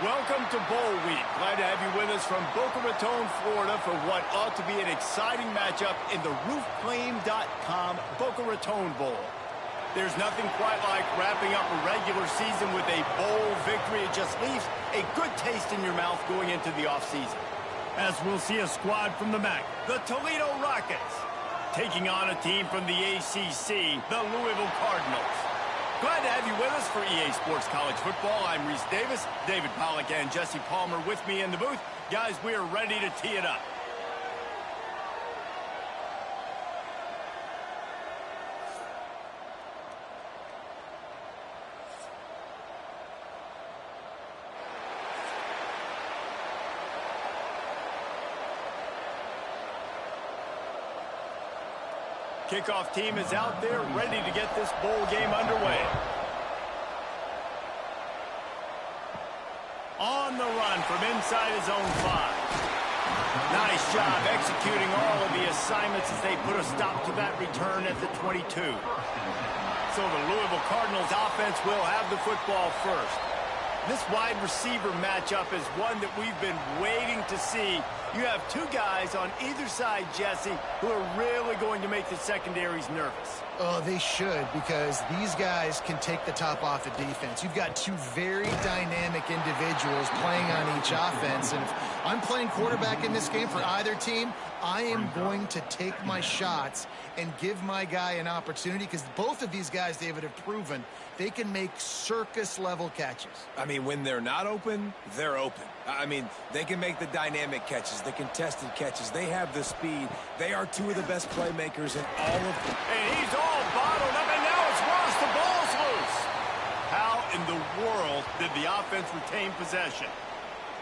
Welcome to Bowl Week. Glad to have you with us from Boca Raton, Florida for what ought to be an exciting matchup in the roofclaim.com Boca Raton Bowl. There's nothing quite like wrapping up a regular season with a bowl victory. It just leaves a good taste in your mouth going into the offseason. As we'll see a squad from the MAC, the Toledo Rockets, taking on a team from the ACC, the Louisville Cardinals. Glad to have you with us for EA Sports College Football. I'm Reese Davis, David Pollack, and Jesse Palmer with me in the booth. Guys, we are ready to tee it up. Kickoff team is out there ready to get this bowl game underway. On the run from inside his own 5. Nice job executing all of the assignments as they put a stop to that return at the 22. So the Louisville Cardinals offense will have the football first. This wide receiver matchup is one that we've been waiting to see. You have two guys on either side, Jesse, who are really going to make the secondaries nervous. Oh, they should, because these guys can take the top off the defense. You've got two very dynamic individuals playing on each offense, and if I'm playing quarterback in this game for either team, I am going to take my shots and give my guy an opportunity, because both of these guys, David, have proven they can make circus-level catches. I mean, when they're not open, they're open. I mean, they can make the dynamic catches, the contested catches. They have the speed. They are two of the best playmakers in all of them. And he's all bottled up, and now it's Ross. The ball's loose. How in the world did the offense retain possession?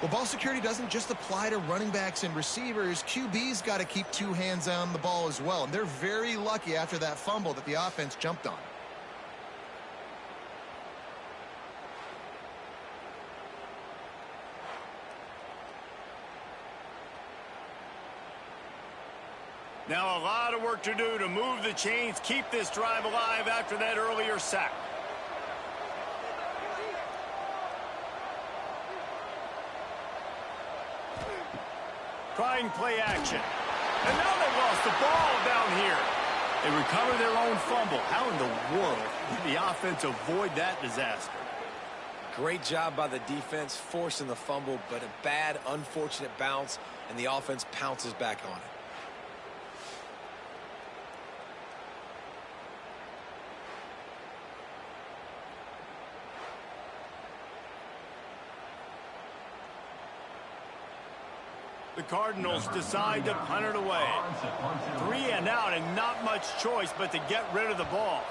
Well, ball security doesn't just apply to running backs and receivers. QB's got to keep two hands on the ball as well. And they're very lucky after that fumble that the offense jumped on. Now a lot of work to do to move the chains, keep this drive alive after that earlier sack. Trying play action. And now they've lost the ball down here. They recover their own fumble. How in the world did the offense avoid that disaster? Great job by the defense, forcing the fumble, but a bad, unfortunate bounce, and the offense pounces back on it. The Cardinals decide to punt it away. 3 and out and not much choice but to get rid of the ball.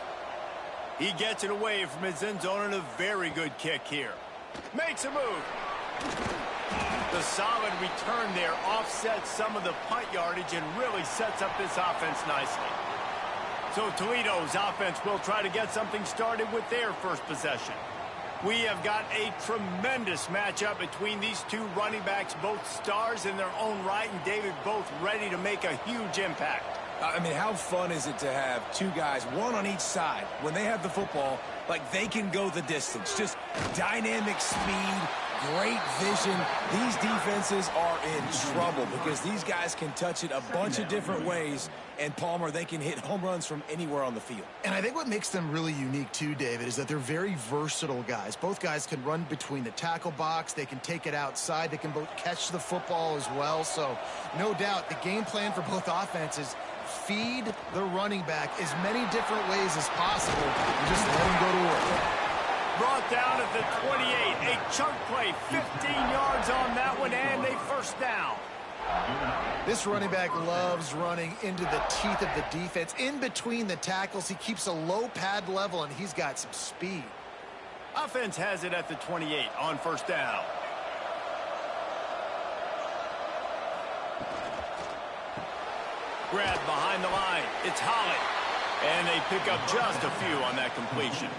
He gets it away from his end zone and a very good kick here. Makes a move. The solid return there offsets some of the punt yardage and really sets up this offense nicely. So Toledo's offense will try to get something started with their first possession. We have got a tremendous matchup between these two running backs, both stars in their own right, and David, both ready to make a huge impact. I mean, how fun is it to have two guys, one on each side, when they have the football, like they can go the distance. Just dynamic speed, great vision. These defenses are in trouble because these guys can touch it a bunch of different ways. And, Palmer, they can hit home runs from anywhere on the field. And I think what makes them really unique, too, David, is that they're very versatile guys. Both guys can run between the tackle box. They can take it outside. They can both catch the football as well. So, no doubt, the game plan for both offenses, feed the running back as many different ways as possible and just let him go to work. Brought down at the 28. A chunk play, 15 yards on that one, and a first down. This running back loves running into the teeth of the defense. In between the tackles, he keeps a low pad level, and he's got some speed. Offense has it at the 28 on first down. Grab behind the line. It's Holly. And they pick up just a few on that completion.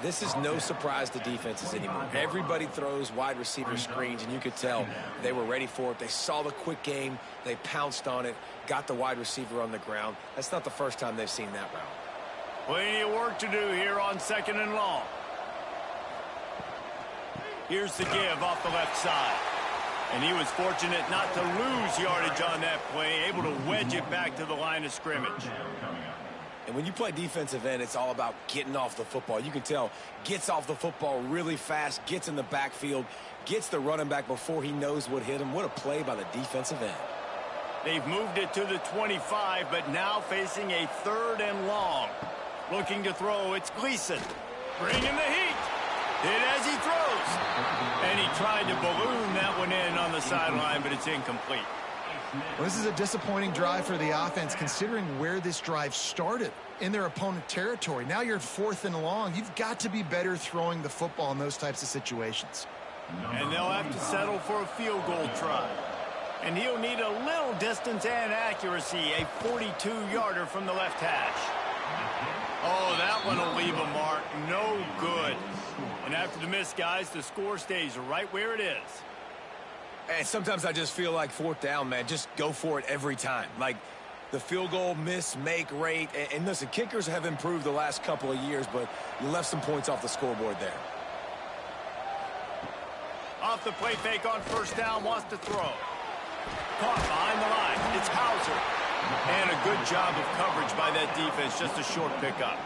This is no surprise to defenses anymore. Everybody throws wide receiver screens, and you could tell they were ready for it. They saw the quick game. They pounced on it, got the wide receiver on the ground. That's not the first time they've seen that route. Plenty of work to do here on 2nd and long. Here's the give off the left side. And he was fortunate not to lose yardage on that play, able to wedge it back to the line of scrimmage. And when you play defensive end, it's all about getting off the football. You can tell, gets off the football really fast, gets in the backfield, gets the running back before he knows what hit him. What a play by the defensive end. They've moved it to the 25, but now facing a 3rd and long. Looking to throw, it's Gleason. Bringing the heat. Hit as he throws. And he tried to balloon that one in on the sideline, but it's incomplete. Well, this is a disappointing drive for the offense, considering where this drive started, in their opponent territory. Now you're 4th and long. You've got to be better throwing the football in those types of situations. And they'll have to settle for a field goal try. And he'll need a little distance and accuracy, a 42-yarder from the left hash. Oh, that one will leave a mark. No good. And after the miss, guys, the score stays right where it is. And sometimes I just feel like 4th down, man, just go for it every time. Like the field goal miss-make rate. And listen, kickers have improved the last couple of years, but you left some points off the scoreboard there. Off the play fake on 1st down, wants to throw. Caught behind the line. It's Hauser. And a good job of coverage by that defense. Just a short pickup.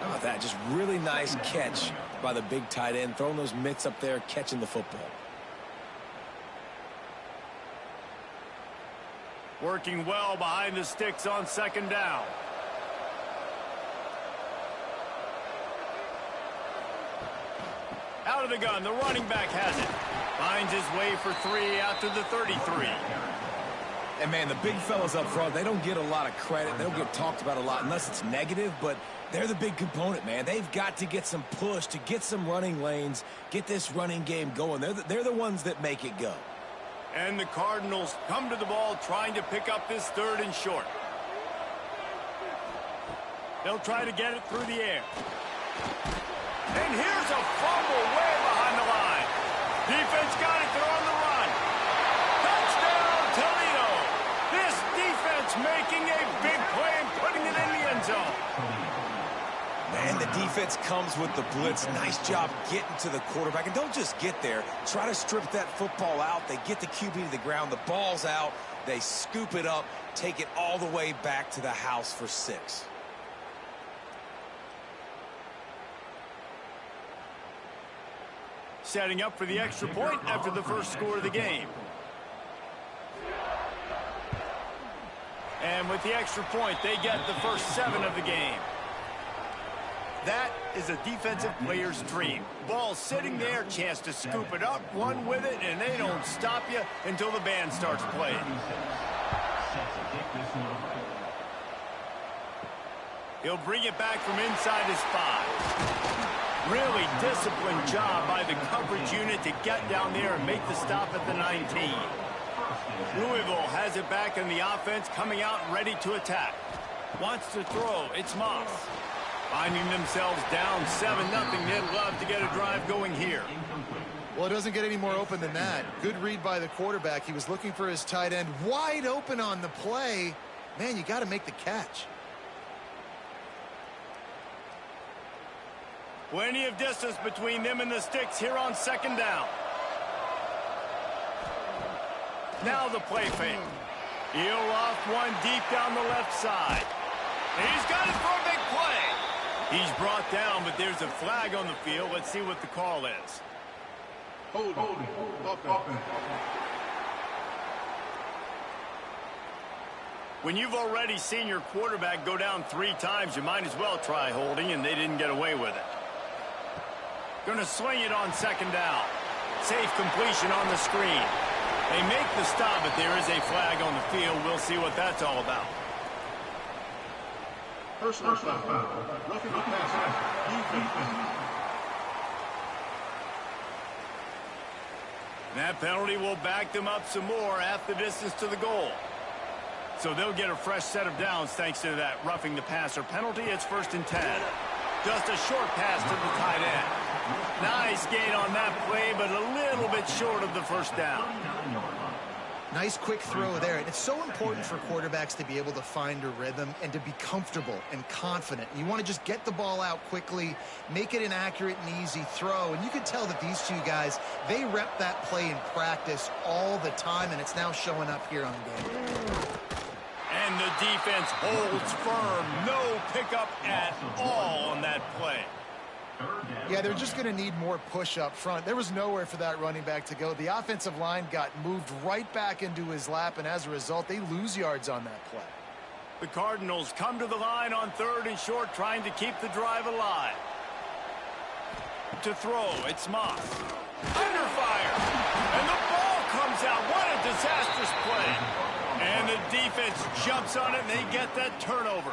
How about that? Just really nice catch by the big tight end. Throwing those mitts up there, catching the football. Working well behind the sticks on 2nd down. Out of the gun, the running back has it. Finds his way for 3 out to the 33. And, man, the big fellas up front, they don't get a lot of credit. They don't get talked about a lot unless it's negative, but they're the big component, man. They've got to get some push, to get some running lanes, get this running game going. They're the ones that make it go. And the Cardinals come to the ball trying to pick up this 3rd and short. They'll try to get it through the air. And here's a fumble way behind the line. Defense got it. They're on the run. Touchdown, Toledo. This defense making a big play and putting it in the end zone. Man, the defense comes with the blitz. Nice job getting to the quarterback. And don't just get there. Try to strip that football out. They get the QB to the ground. The ball's out. They scoop it up, take it all the way back to the house for 6. Setting up for the extra point after the first score of the game. And with the extra point, they get the first 7 of the game. That is a defensive player's dream. Ball sitting there, chance to scoop it up, run with it, and they don't stop you until the band starts playing. He'll bring it back from inside his 5. Really disciplined job by the coverage unit to get down there and make the stop at the 19. Louisville has it back in the offense, coming out ready to attack. Wants to throw. It's Moss. Finding themselves down 7-0. They'd love to get a drive going here. Well, it doesn't get any more open than that. Good read by the quarterback. He was looking for his tight end wide open on the play. Man, you got to make the catch. Plenty of distance between them and the sticks here on 2nd down. Now the play fake. He'll off one deep down the left side. And he's got it for a big play. He's brought down, but there's a flag on the field. Let's see what the call is. Hold. When you've already seen your quarterback go down 3 times, you might as well try holding, and they didn't get away with it. Going to swing it on 2nd down. Safe completion on the screen. They make the stop, but there is a flag on the field. We'll see what that's all about. Personal foul. Roughing the passer. That penalty will back them up some more, half the distance to the goal. So they'll get a fresh set of downs thanks to that roughing the passer penalty. It's 1st and 10. Just a short pass to the tight end. Nice gain on that play, but a little bit short of the 1st down. Nice quick throw there. And it's so important for quarterbacks to be able to find a rhythm and to be comfortable and confident. You want to just get the ball out quickly, make it an accurate and easy throw. And you can tell that these two guys, they rep that play in practice all the time, and it's now showing up here on game day. And the defense holds firm. No pickup at all on that play. Yeah, they're just going to need more push up front. There was nowhere for that running back to go. The offensive line got moved right back into his lap, and as a result, they lose yards on that play. The Cardinals come to the line on 3rd and short, trying to keep the drive alive. To throw, it's Moss. Under fire. And the ball comes out. What a disastrous play. And the defense jumps on it, and they get that turnover.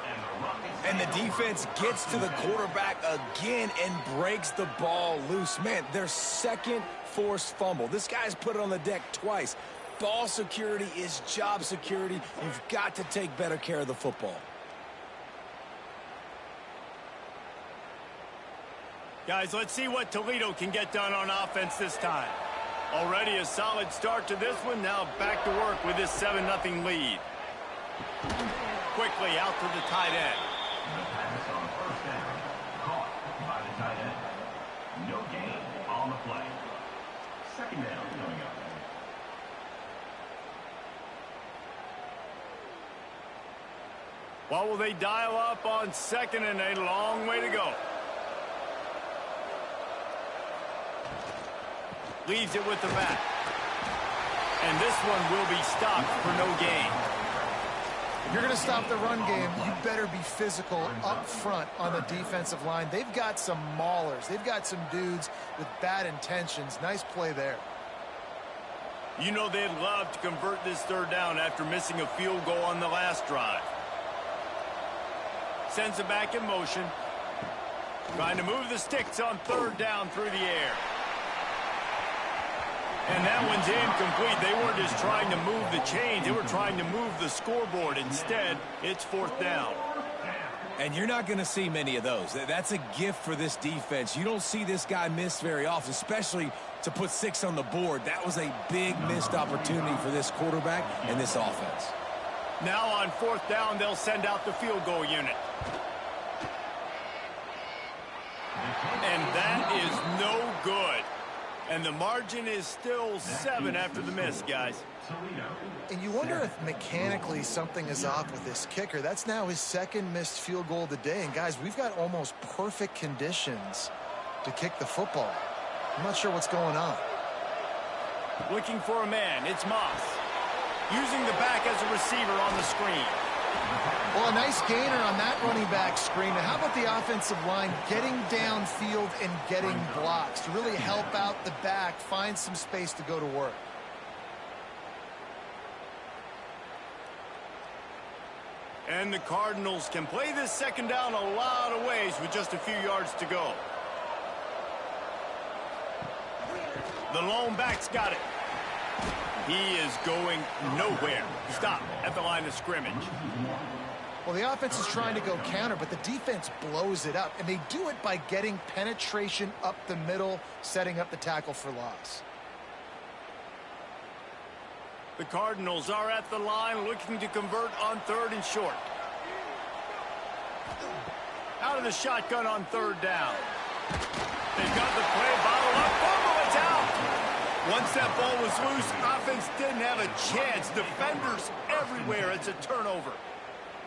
And the defense gets to the quarterback again and breaks the ball loose. Man, their second forced fumble. This guy's put it on the deck twice. Ball security is job security. You've got to take better care of the football. Guys, let's see what Toledo can get done on offense this time. Already a solid start to this one. Now back to work with this 7-0 lead. Quickly out to the tight end. The pass on 1st down, caught by the tight end. No gain on the play. 2nd down coming up. What will they dial up on 2nd and a long way to go? Leaves it with the back. And this one will be stopped for no gain. If you're going to stop the run game, you better be physical up front on the defensive line. They've got some maulers. They've got some dudes with bad intentions. Nice play there. You know they'd love to convert this 3rd down after missing a field goal on the last drive. Sends it back in motion. Trying to move the sticks on 3rd down through the air. And that one's incomplete. They weren't just trying to move the chains. They were trying to move the scoreboard. Instead, it's 4th down. And you're not going to see many of those. That's a gift for this defense. You don't see this guy miss very often, especially to put 6 on the board. That was a big missed opportunity for this quarterback and this offense. Now on 4th down, they'll send out the field goal unit. And that is no good. And the margin is still 7 after the miss, guys. And you wonder if mechanically something is off with this kicker. That's now his 2nd missed field goal of the day. And, guys, we've got almost perfect conditions to kick the football. I'm not sure what's going on. Looking for a man. It's Moss. Using the back as a receiver on the screen. Well, a nice gainer on that running back screen. Now, how about the offensive line getting downfield and getting blocks to really help out the back, find some space to go to work? And the Cardinals can play this 2nd down a lot of ways with just a few yards to go. The lone back's got it. He is going nowhere. Stop at the line of scrimmage. Well, the offense is trying to go counter, but the defense blows it up, and they do it by getting penetration up the middle, setting up the tackle for loss. The Cardinals are at the line looking to convert on 3rd and short. Out of the shotgun on 3rd down. They've got the play, bottle up, fumble, it's out. Once that ball was loose, offense didn't have a chance. Defenders everywhere. It's a turnover.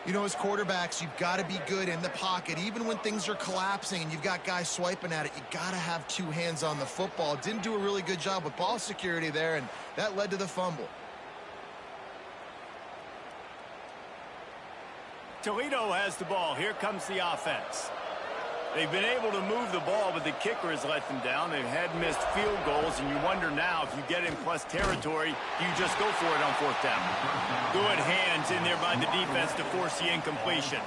You know, as quarterbacks, you've got to be good in the pocket. Even when things are collapsing and you've got guys swiping at it, you got to have 2 hands on the football. Didn't do a really good job with ball security there, and that led to the fumble. Toledo has the ball. Here comes the offense. They've been able to move the ball, but the kicker has let them down. They've had missed field goals, and you wonder now if you get in plus territory, you just go for it on 4th down. Good hands in there by the defense to force the incompletion.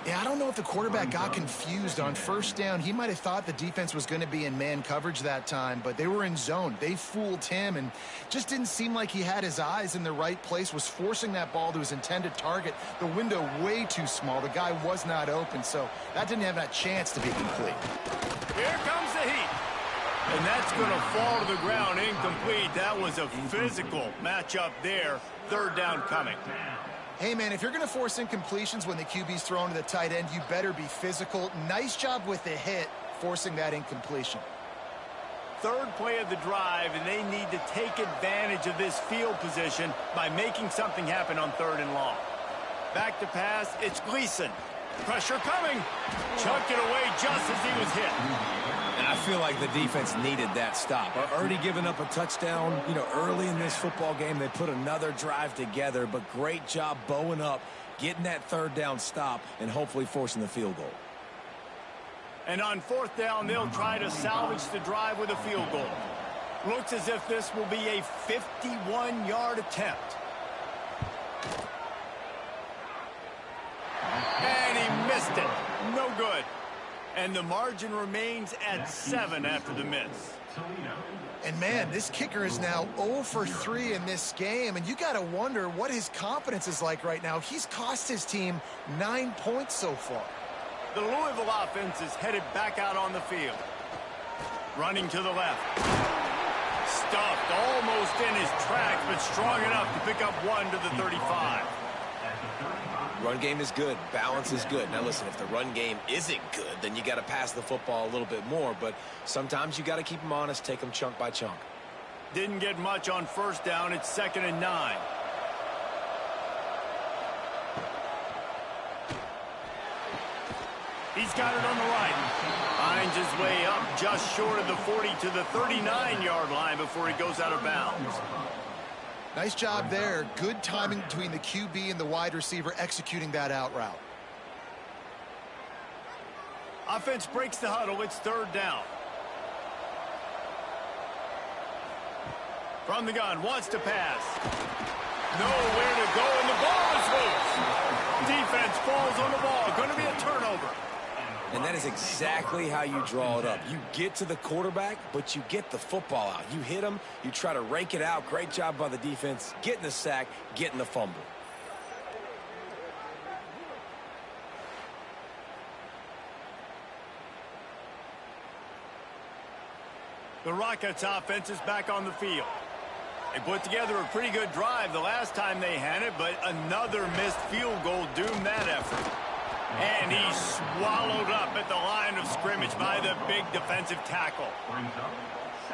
Yeah, I don't know if the quarterback got confused on 1st down. He might have thought the defense was going to be in man coverage that time, but they were in zone. They fooled him, and just didn't seem like he had his eyes in the right place, was forcing that ball to his intended target. The window way too small. The guy was not open, so that didn't have that chance to be complete. Here comes the heat. And that's going to fall to the ground incomplete. That was a physical matchup there. Third down coming. Hey, man, if you're going to force incompletions when the QB's thrown to the tight end, you better be physical. Nice job with the hit, forcing that incompletion. Third play of the drive, and they need to take advantage of this field position by making something happen on 3rd and long. Back to pass, it's Gleason. Pressure coming. Chucked it away just as he was hit. And I feel like the defense needed that stop. Already giving up a touchdown, early in this football game. They put another drive together, but great job bowing up, getting that 3rd down stop, and hopefully forcing the field goal. And on 4th down, they'll try to salvage the drive with a field goal. Looks as if this will be a 51-yard attempt. And he missed it. No good. And the margin remains at 7 after the miss. And, man, this kicker is now 0 for 3 in this game, and you got to wonder what his confidence is like right now. He's cost his team 9 points so far. The Louisville offense is headed back out on the field. Running to the left. Stuffed almost in his tracks, but strong enough to pick up 1 to the 35. Run game is good. Balance is good. Now, listen, if the run game isn't good, then you got to pass the football a little bit more. But sometimes you got to keep them honest, take them chunk by chunk. Didn't get much on 1st down. It's 2nd and 9. He's got it on the right. Finds his way up just short of the 40 to the 39-yard line before he goes out of bounds. Nice job there. Good timing between the QB and the wide receiver executing that out route. Offense breaks the huddle. It's 3rd down. From the gun, wants to pass. Nowhere to go, and the ball is loose. Defense falls on the ball. Going to be a turnover. And that is exactly how you draw it up. You get to the quarterback, but you get the football out. You hit him, you try to rake it out. Great job by the defense, getting the sack, getting the fumble. The Rockets offense is back on the field. They put together a pretty good drive the last time they had it, but another missed field goal doomed that effort. And he's swallowed up at the line of scrimmage by the big defensive tackle.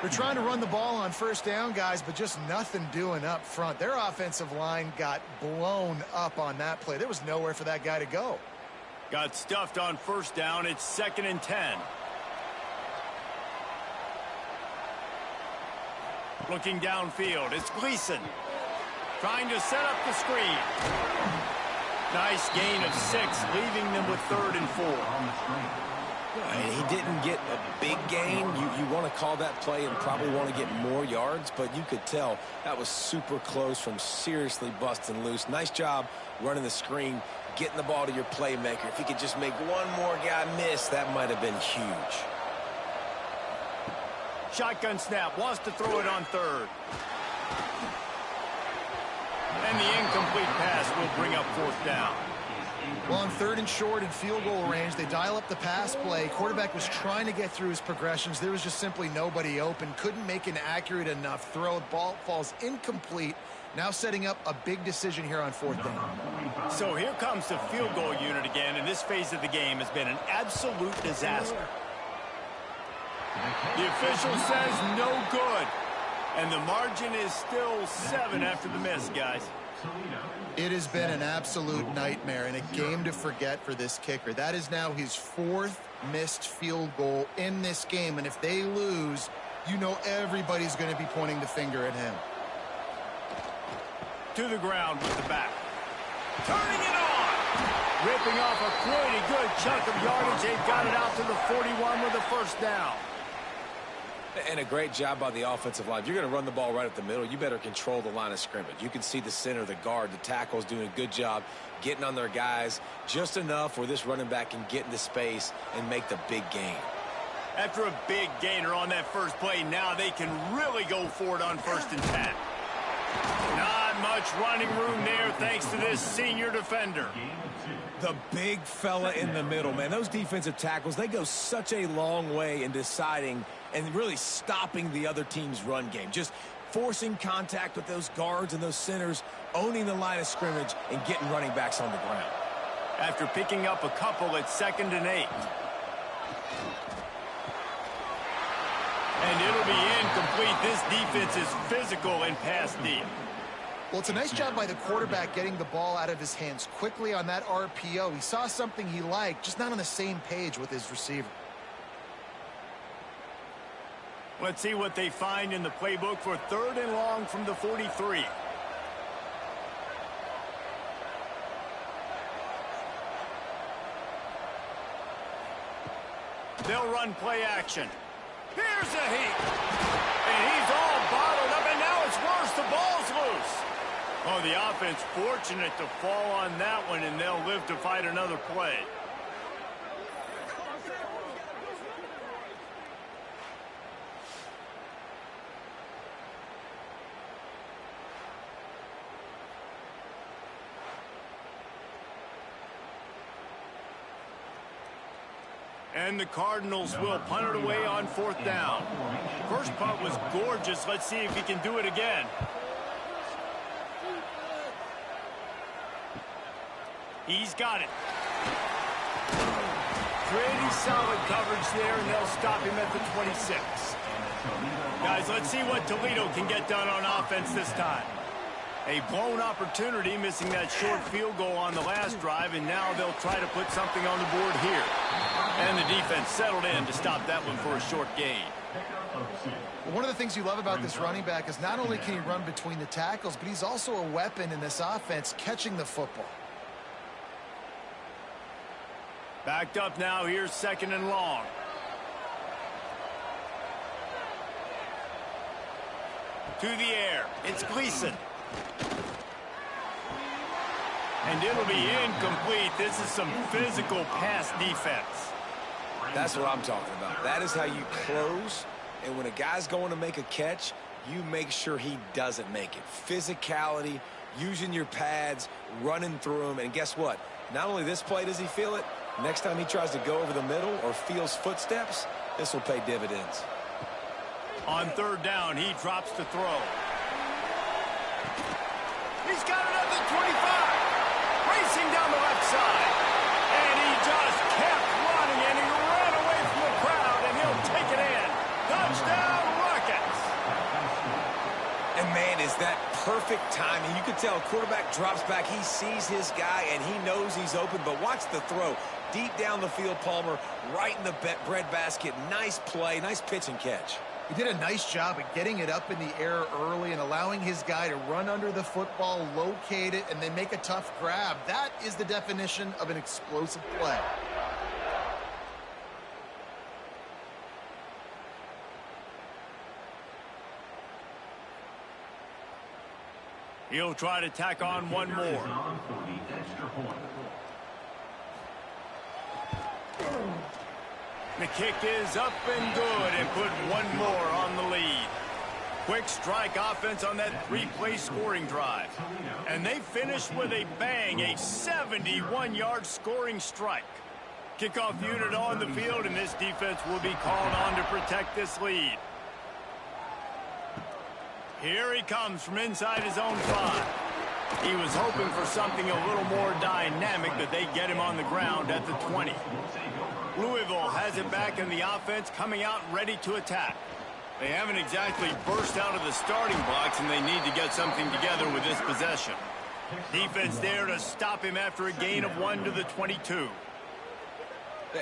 They're trying to run the ball on 1st down, guys, but just nothing doing up front. Their offensive line got blown up on that play. There was nowhere for that guy to go. Got stuffed on 1st down. It's 2nd and 10. Looking downfield, it's Gleason. Trying to set up the screen. Nice gain of 6, leaving them with 3rd and 4. He didn't get a big gain. You want to call that play and probably want to get more yards, but you could tell that was super close from seriously busting loose. Nice job running the screen, getting the ball to your playmaker. If he could just make one more guy miss, that might have been huge. Shotgun snap, wants to throw it on 3rd. And the incomplete pass will bring up 4th down. Well, on 3rd and short and field goal range, they dial up the pass play. Quarterback was trying to get through his progressions. There was just simply nobody open. Couldn't make an accurate enough throw. The ball falls incomplete. Now setting up a big decision here on 4th down. So here comes the field goal unit again, and this phase of the game has been an absolute disaster. The official says no good. And the margin is still 7 after the miss, guys. It has been an absolute nightmare and a game to forget for this kicker. That is now his 4th missed field goal in this game. And if they lose, you know everybody's going to be pointing the finger at him. To the ground with the back. Turning it on! Ripping off a pretty good chunk of yardage. They've got it out to the 41 with a 1st down. And a great job by the offensive line. If you're going to run the ball right at the middle, you better control the line of scrimmage. You can see the center, the guard, the tackle's doing a good job getting on their guys just enough where this running back can get into space and make the big gain. After a big gainer on that first play, now they can really go for it on 1st and 10. Not Not much running room there thanks to this senior defender. The big fella in the middle, man. Those defensive tackles, they go such a long way in deciding and really stopping the other team's run game. Just forcing contact with those guards and those centers, owning the line of scrimmage, and getting running backs on the ground. After picking up a couple at 2nd and 8. And it'll be incomplete. This defense is physical and pass deep. Well, it's a nice job by the quarterback getting the ball out of his hands quickly on that RPO. He saw something he liked, just not on the same page with his receiver. Let's see what they find in the playbook for 3rd and long from the 43. They'll run play action. Here's a heat. And he's all bottled up, and now it's worse. The ball's loose. Oh, the offense fortunate to fall on that one, and they'll live to fight another play. And the Cardinals will punt it away on 4th down. First punt was gorgeous. Let's see if he can do it again. He's got it. Pretty solid coverage there, and they'll stop him at the 26. Guys, let's see what Toledo can get done on offense this time. A blown opportunity, missing that short field goal on the last drive, and now they'll try to put something on the board here. And the defense settled in to stop that one for a short gain. One of the things you love about this running back is not only can he run between the tackles, but he's also a weapon in this offense, catching the football. Backed up now, here's 2nd and long. To the air, it's Gleason. And it'll be incomplete. This is some physical pass defense. That's what I'm talking about. That is how you close, and when a guy's going to make a catch, you make sure he doesn't make it. Physicality, using your pads, running through them, and guess what? Not only this play does he feel it, next time he tries to go over the middle or feels footsteps, this will pay dividends. On 3rd down, he drops to throw. He's got it at the 25. Racing down the left side. And he just kept running, and he ran away from the crowd, and he'll take it in. Touchdown, Rockets. And, man, is that perfect timing. You can tell quarterback drops back. He sees his guy, and he knows he's open. But watch the throw. Deep down the field, Palmer, right in the breadbasket. Nice play, nice pitch and catch. He did a nice job at getting it up in the air early and allowing his guy to run under the football, locate it, and then make a tough grab. That is the definition of an explosive play. He'll try to tack on one more. The kick is up and good, and put one more on the lead. Quick strike offense on that 3-play scoring drive. And they finished with a bang, a 71-yard scoring strike. Kickoff unit on the field, and this defense will be called on to protect this lead. Here he comes from inside his own 5. He was hoping for something a little more dynamic, but they get him on the ground at the 20. Louisville has it back in the offense, coming out ready to attack. They haven't exactly burst out of the starting blocks, and they need to get something together with this possession. Defense there to stop him after a gain of 1 to the 22.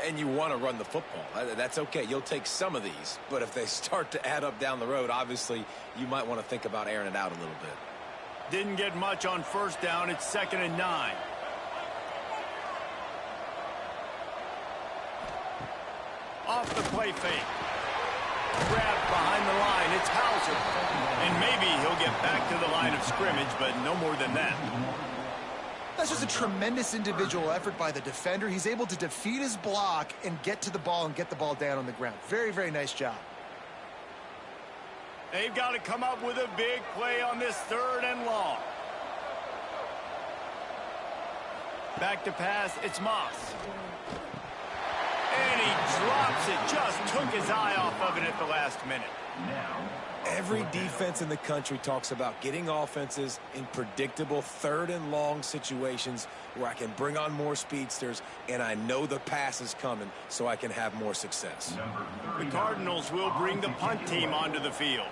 And you want to run the football. That's okay. You'll take some of these. But if they start to add up down the road, obviously you might want to think about airing it out a little bit. Didn't get much on 1st down. It's 2nd and 9. Off the play fake. Grabbed behind the line. It's Hauser. And maybe he'll get back to the line of scrimmage, but no more than that. That's just a tremendous individual effort by the defender. He's able to defeat his block and get to the ball and get the ball down on the ground. Very, very nice job. They've got to come up with a big play on this 3rd and long. Back to pass, it's Moss. And he drops it. Just took his eye off of it at the last minute. Every defense in the country talks about getting offenses in predictable third and long situations where I can bring on more speedsters and I know the pass is coming so I can have more success. The Cardinals will bring the punt team onto the field.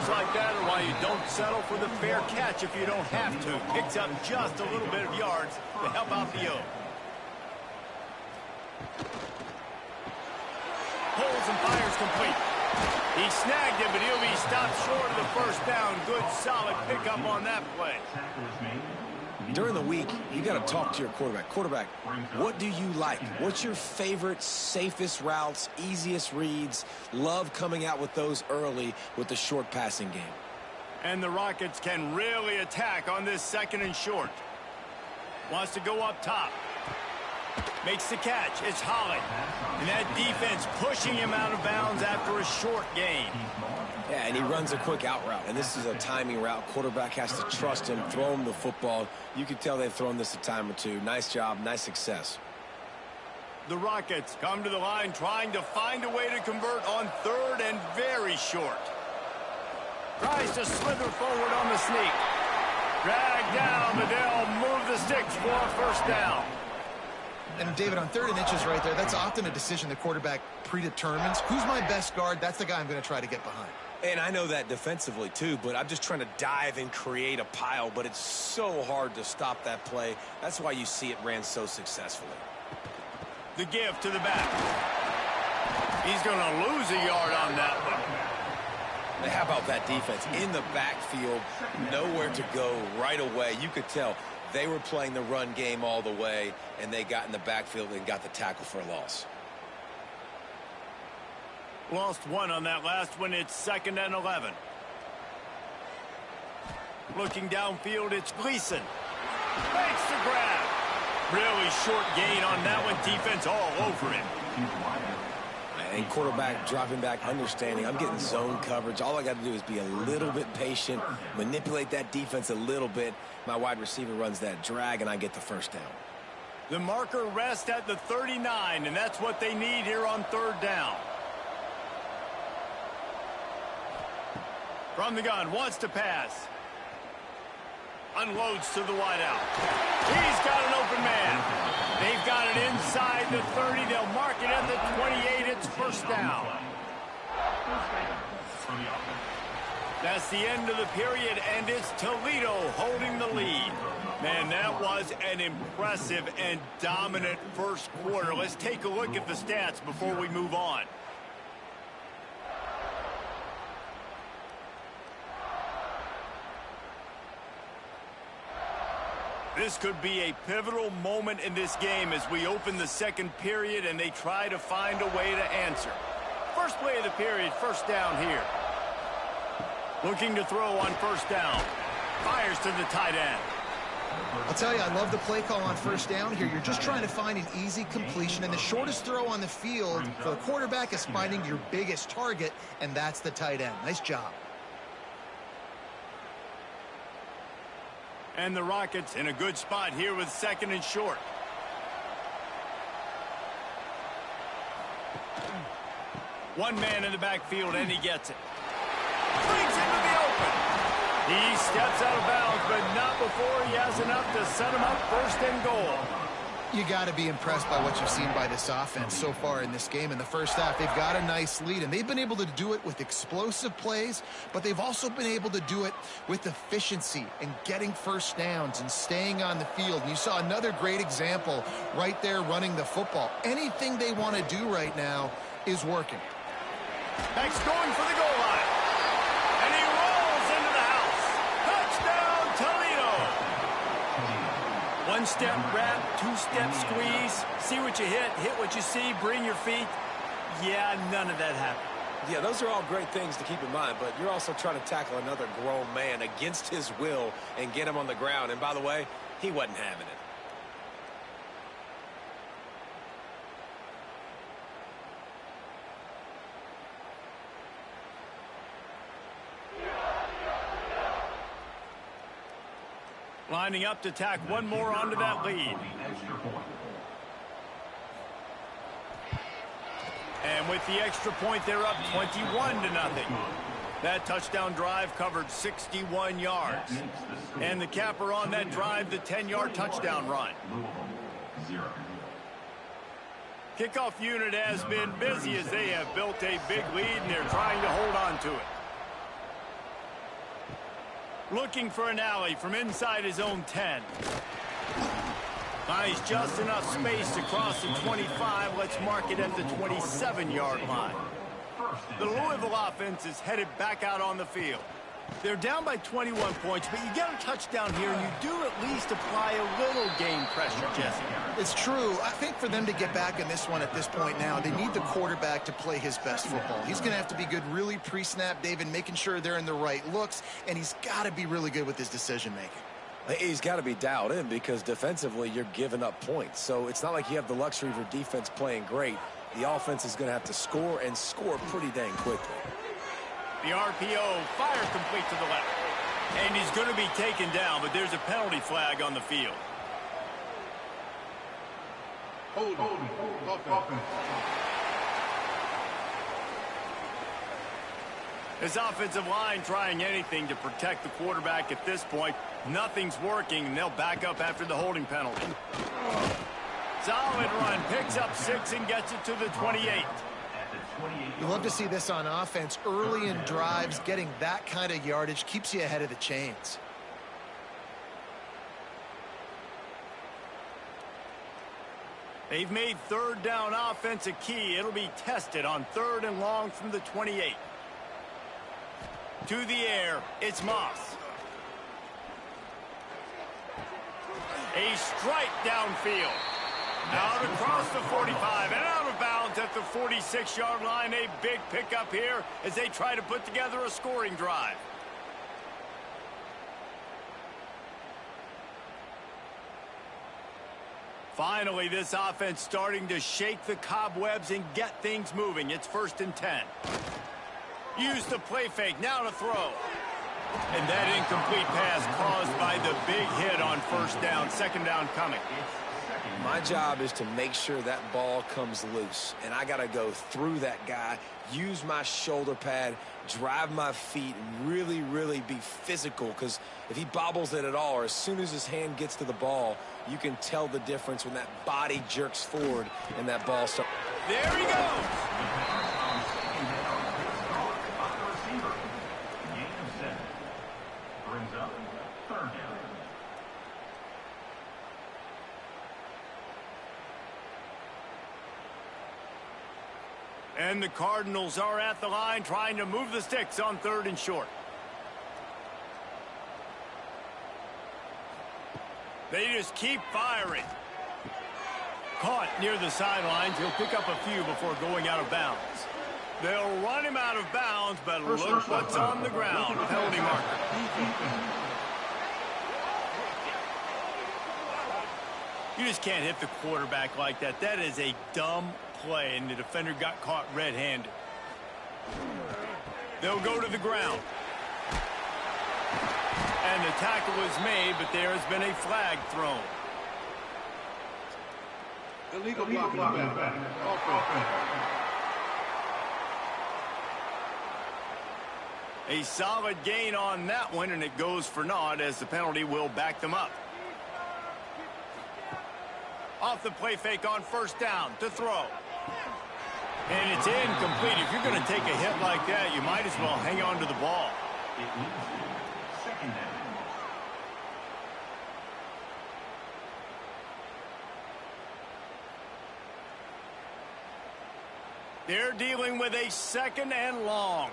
Like that, or why you don't settle for the fair catch if you don't have to. Picks up just a little bit of yards to help out the O. Pulls and fires complete. He snagged it, but he'll be stopped short of the first down. Good, solid pickup on that play. During the week, you got to talk to your quarterback. Quarterback, what do you like? What's your favorite, safest routes, easiest reads? Love coming out with those early with the short passing game. And the Rockets can really attack on this second and short. Wants to go up top. Makes the catch. It's Holland. And that defense pushing him out of bounds after a short gain. Yeah, and he runs a quick out route, and this is a timing route. Quarterback has to trust him, throw him the football. You can tell they've thrown this a time or two. Nice job, nice success. The Rockets come to the line trying to find a way to convert on third and very short. Tries to slither forward on the sneak. Dragged down, but they'll move the sticks for a first down. And, David, on 3rd and inches right there, that's often a decision the quarterback predetermines. Who's my best guard? That's the guy I'm going to try to get behind. And I know that defensively, too, but I'm just trying to dive and create a pile, but it's so hard to stop that play. That's why you see it ran so successfully. The give to the back. He's going to lose a yard on that one. How about that defense? In the backfield, nowhere to go right away. You could tell they were playing the run game all the way, and they got in the backfield and got the tackle for a loss. Lost one on that last one. It's 2nd and 11. Looking downfield, it's Gleason. Makes the grab. Really short gain on that one. Defense all over him. And quarterback dropping back, understanding I'm getting zone coverage. All I got to do is be a little bit patient, manipulate that defense a little bit. My wide receiver runs that drag, and I get the first down. The marker rests at the 39, and that's what they need here on 3rd down. From the gun, wants to pass. Unloads to the wideout. He's got an open man. They've got it inside the 30. They'll mark it at the 28. It's first down. That's the end of the period, and it's Toledo holding the lead. Man, that was an impressive and dominant first quarter. Let's take a look at the stats before we move on. This could be a pivotal moment in this game as we open the second period and they try to find a way to answer. First play of the period, first down here. Looking to throw on first down. Fires to the tight end. I'll tell you, I love the play call on first down here. You're just trying to find an easy completion, and the shortest throw on the field for the quarterback is finding your biggest target, and that's the tight end. Nice job. And the Rockets in a good spot here with 2nd and short. One man in the backfield, and he gets it. Brings into the open. He steps out of bounds, but not before he has enough to set him up 1st and goal. You got to be impressed by what you've seen by this offense so far in this game. In the first half, they've got a nice lead, and they've been able to do it with explosive plays, but they've also been able to do it with efficiency and getting first downs and staying on the field. And you saw another great example right there running the football. Anything they want to do right now is working. Next, going for the goal line. And he rolls into the house. Touchdown, Toledo. One-step wrap, two-step squeeze. See what you hit what you see, bring your feet. Yeah, none of that happened. Yeah, those are all great things to keep in mind, but you're also trying to tackle another grown man against his will and get him on the ground. And by the way, he wasn't having it. Lining up to tack one more onto that lead. And with the extra point, they're up 21-0. That touchdown drive covered 61 yards. And the capper on that drive, the 10-yard touchdown run. Kickoff unit has been busy as they have built a big lead, and they're trying to hold on to it. Looking for an alley from inside his own 10. Finds just enough space to cross the 25. Let's mark it at the 27-yard line. The Louisville offense is headed back out on the field. They're down by 21 points, but you get a touchdown here, and you do at least apply a little game pressure, Jesse. It's true. I think for them to get back in this one at this point now, they need the quarterback to play his best football. He's going to have to be good really pre-snap, David, making sure they're in the right looks, and he's got to be really good with his decision-making. He's got to be dialed in because defensively you're giving up points. So it's not like you have the luxury of your defense playing great. The offense is going to have to score and score pretty dang quickly. The RPO, fire complete to the left. And he's going to be taken down, but there's a penalty flag on the field. Hold. Offense. This offensive line trying anything to protect the quarterback at this point. Nothing's working, and they'll back up after the holding penalty. Solid run, picks up 6 and gets it to the 28. You love to see this on offense. Early in drives, getting that kind of yardage keeps you ahead of the chains. They've made third down offense a key. It'll be tested on 3rd and long from the 28. To the air, it's Moss. A strike downfield. Out across the 45 and out of bounds at the 46-yard line. A big pickup here as they try to put together a scoring drive. Finally, this offense starting to shake the cobwebs and get things moving. It's 1st and 10. Use the play fake, now to throw. And that incomplete pass caused by the big hit on 1st down. 2nd down coming. My job is to make sure that ball comes loose, and I got to go through that guy, use my shoulder pad, drive my feet, and really, really be physical, because if he bobbles it at all, or as soon as his hand gets to the ball, you can tell the difference when that body jerks forward and that ball starts. There he goes. Brings up 3rd down. And the Cardinals are at the line trying to move the sticks on 3rd and short. They just keep firing. Caught near the sidelines. He'll pick up a few before going out of bounds. They'll run him out of bounds, but look what's on the ground. Penalty marker. You just can't hit the quarterback like that. That is a dumb play, and the defender got caught red-handed. They'll go to the ground. And the tackle is made, but there has been a flag thrown. Illegal blocking back. A solid gain on that one, and it goes for naught as the penalty will back them up. Off the play fake on 1st down to throw. And it's incomplete. If you're going to take a hit like that, you might as well hang on to the ball. It leads to 2nd down. They're dealing with a 2nd and long.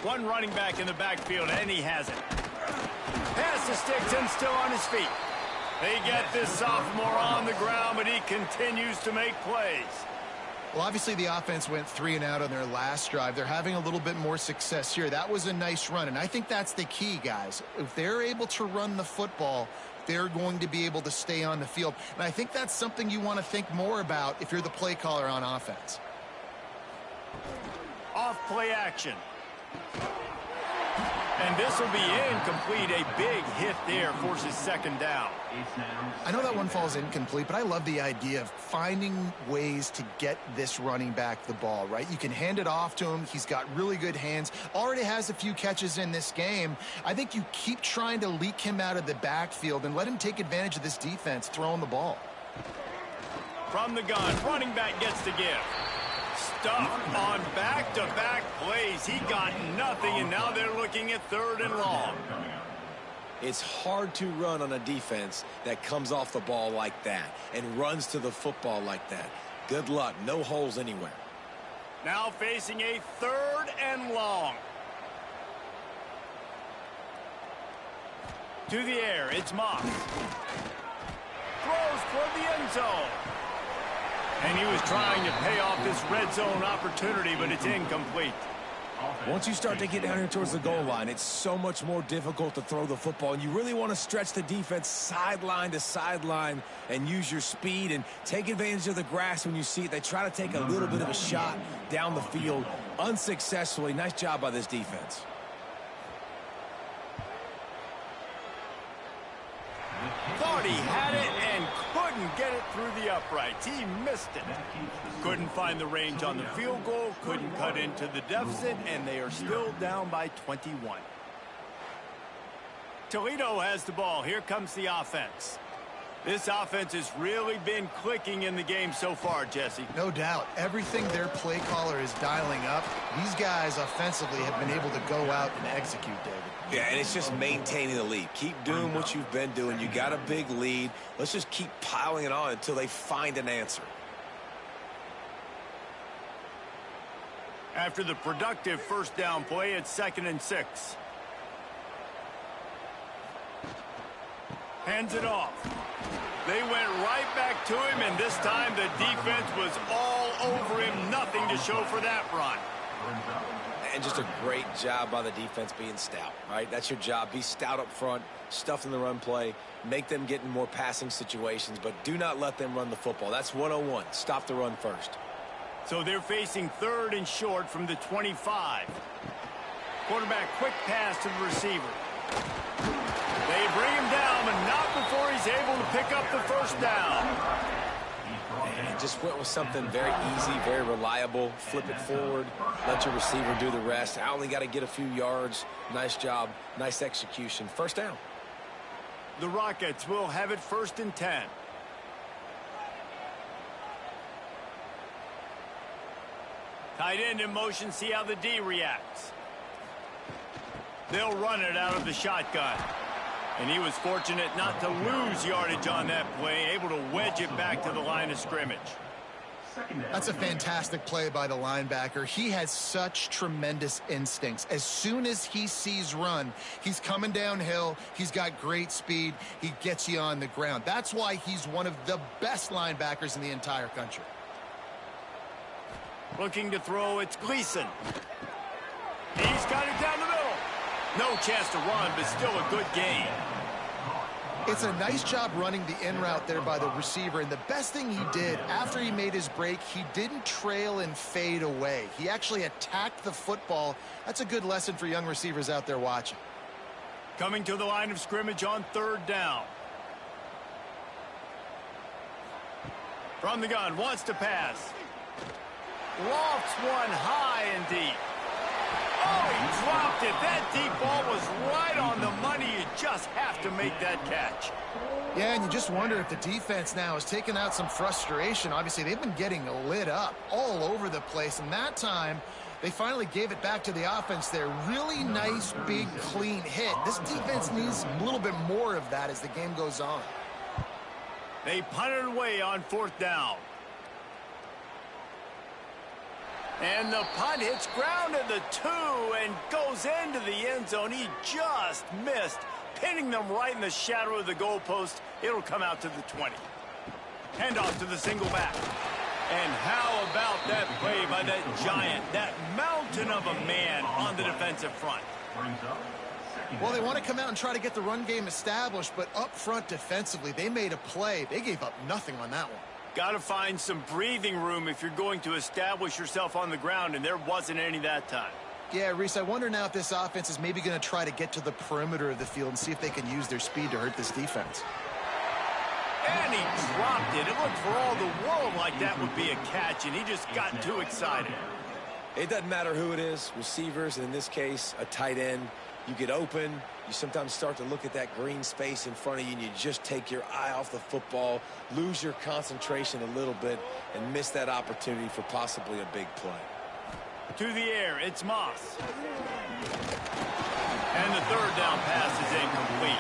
One running back in the backfield, and he has it. Pass the sticks and still on his feet. They get this sophomore on the ground, but he continues to make plays. Well, obviously the offense went 3 and out on their last drive. They're having a little bit more success here. That was a nice run, and I think that's the key, guys. If they're able to run the football, they're going to be able to stay on the field. And I think that's something you want to think more about if you're the play caller on offense. Off play action. And this will be incomplete. A big hit there forces second down. I know that one falls incomplete, but I love the idea of finding ways to get this running back the ball, right? You can hand it off to him. He's got really good hands. Already has a few catches in this game. I think you keep trying to leak him out of the backfield and let him take advantage of this defense throwing the ball. From the gun, running back gets to give. Stuffed on back-to-back plays. He got nothing, and now they're looking at 3rd and long. It's hard to run on a defense that comes off the ball like that and runs to the football like that. Good luck. No holes anywhere. Now facing a 3rd and long. To the air, it's Moss. Throws toward the end zone. And he was trying to pay off this red zone opportunity, but it's incomplete. Once you start to get down here towards the goal line, it's so much more difficult to throw the football. And you really want to stretch the defense sideline to sideline and use your speed and take advantage of the grass when you see it. They try to take a little bit of a shot down the field unsuccessfully. Nice job by this defense. Thought he had it and couldn't get it through the uprights. He missed it. Couldn't find the range on the field goal, couldn't cut into the deficit, and they are still down by 21. Toledo has the ball. Here comes the offense. This offense has really been clicking in the game so far, Jesse. No doubt. Everything their play caller is dialing up, these guys offensively have been able to go out and execute, David. Yeah, and it's just maintaining the lead. Keep doing what you've been doing. You got a big lead. Let's just keep piling it on until they find an answer. After the productive 1st down play, it's 2nd and 6. Hands it off. They went right back to him, and this time the defense was all over him. Nothing to show for that run. And just a great job by the defense being stout, right? That's your job. Be stout up front, stuff in the run play, make them get in more passing situations, but do not let them run the football. That's 101. Stop the run first. So they're facing 3rd and short from the 25. Quarterback quick pass to the receiver. They bring him down, but not before he's able to pick up the 1st down. And just went with something very easy, very reliable. Flip it forward, let your receiver do the rest. I only got to get a few yards. Nice job, nice execution. 1st down. The Rockets will have it 1st and 10. Tight end in motion, see how the D reacts. They'll run it out of the shotgun. And he was fortunate not to lose yardage on that play, able to wedge it back to the line of scrimmage. That's a fantastic play by the linebacker. He has such tremendous instincts. As soon as he sees run, he's coming downhill. He's got great speed. He gets you on the ground. That's why he's one of the best linebackers in the entire country. Looking to throw, it's Gleason. He's got it down the middle. No chance to run, but still a good gain. It's a nice job running the in route there by the receiver, and the best thing he did after he made his break, he didn't trail and fade away. He actually attacked the football. That's a good lesson for young receivers out there watching. Coming to the line of scrimmage on 3rd down. From the gun, wants to pass. Lofts one high and deep. Oh, he dropped it. That deep ball was right on the money. You just have to make that catch. Yeah, and you just wonder if the defense now is taking out some frustration. Obviously, they've been getting lit up all over the place, and that time they finally gave it back to the offense there. Really nice, big, clean hit. This defense needs a little bit more of that as the game goes on. They punted away on 4th down. And the punt hits ground at the 2 and goes into the end zone. He just missed, pinning them right in the shadow of the goalpost. It'll come out to the 20. Handoff to the single back. And how about that play by that giant, that mountain of a man on the defensive front? Well, they want to come out and try to get the run game established, but up front defensively, they made a play. They gave up nothing on that one. Got to find some breathing room if you're going to establish yourself on the ground, and there wasn't any that time. Yeah, Reese, I wonder now if this offense is maybe going to try to get to the perimeter of the field and see if they can use their speed to hurt this defense. And he dropped it. It looked for all the world like that would be a catch, and he just got too excited. It doesn't matter who it is, receivers, and in this case, a tight end. You get open, you sometimes start to look at that green space in front of you, and you just take your eye off the football, lose your concentration a little bit, and miss that opportunity for possibly a big play. To the air, it's Moss. And the third down pass is incomplete.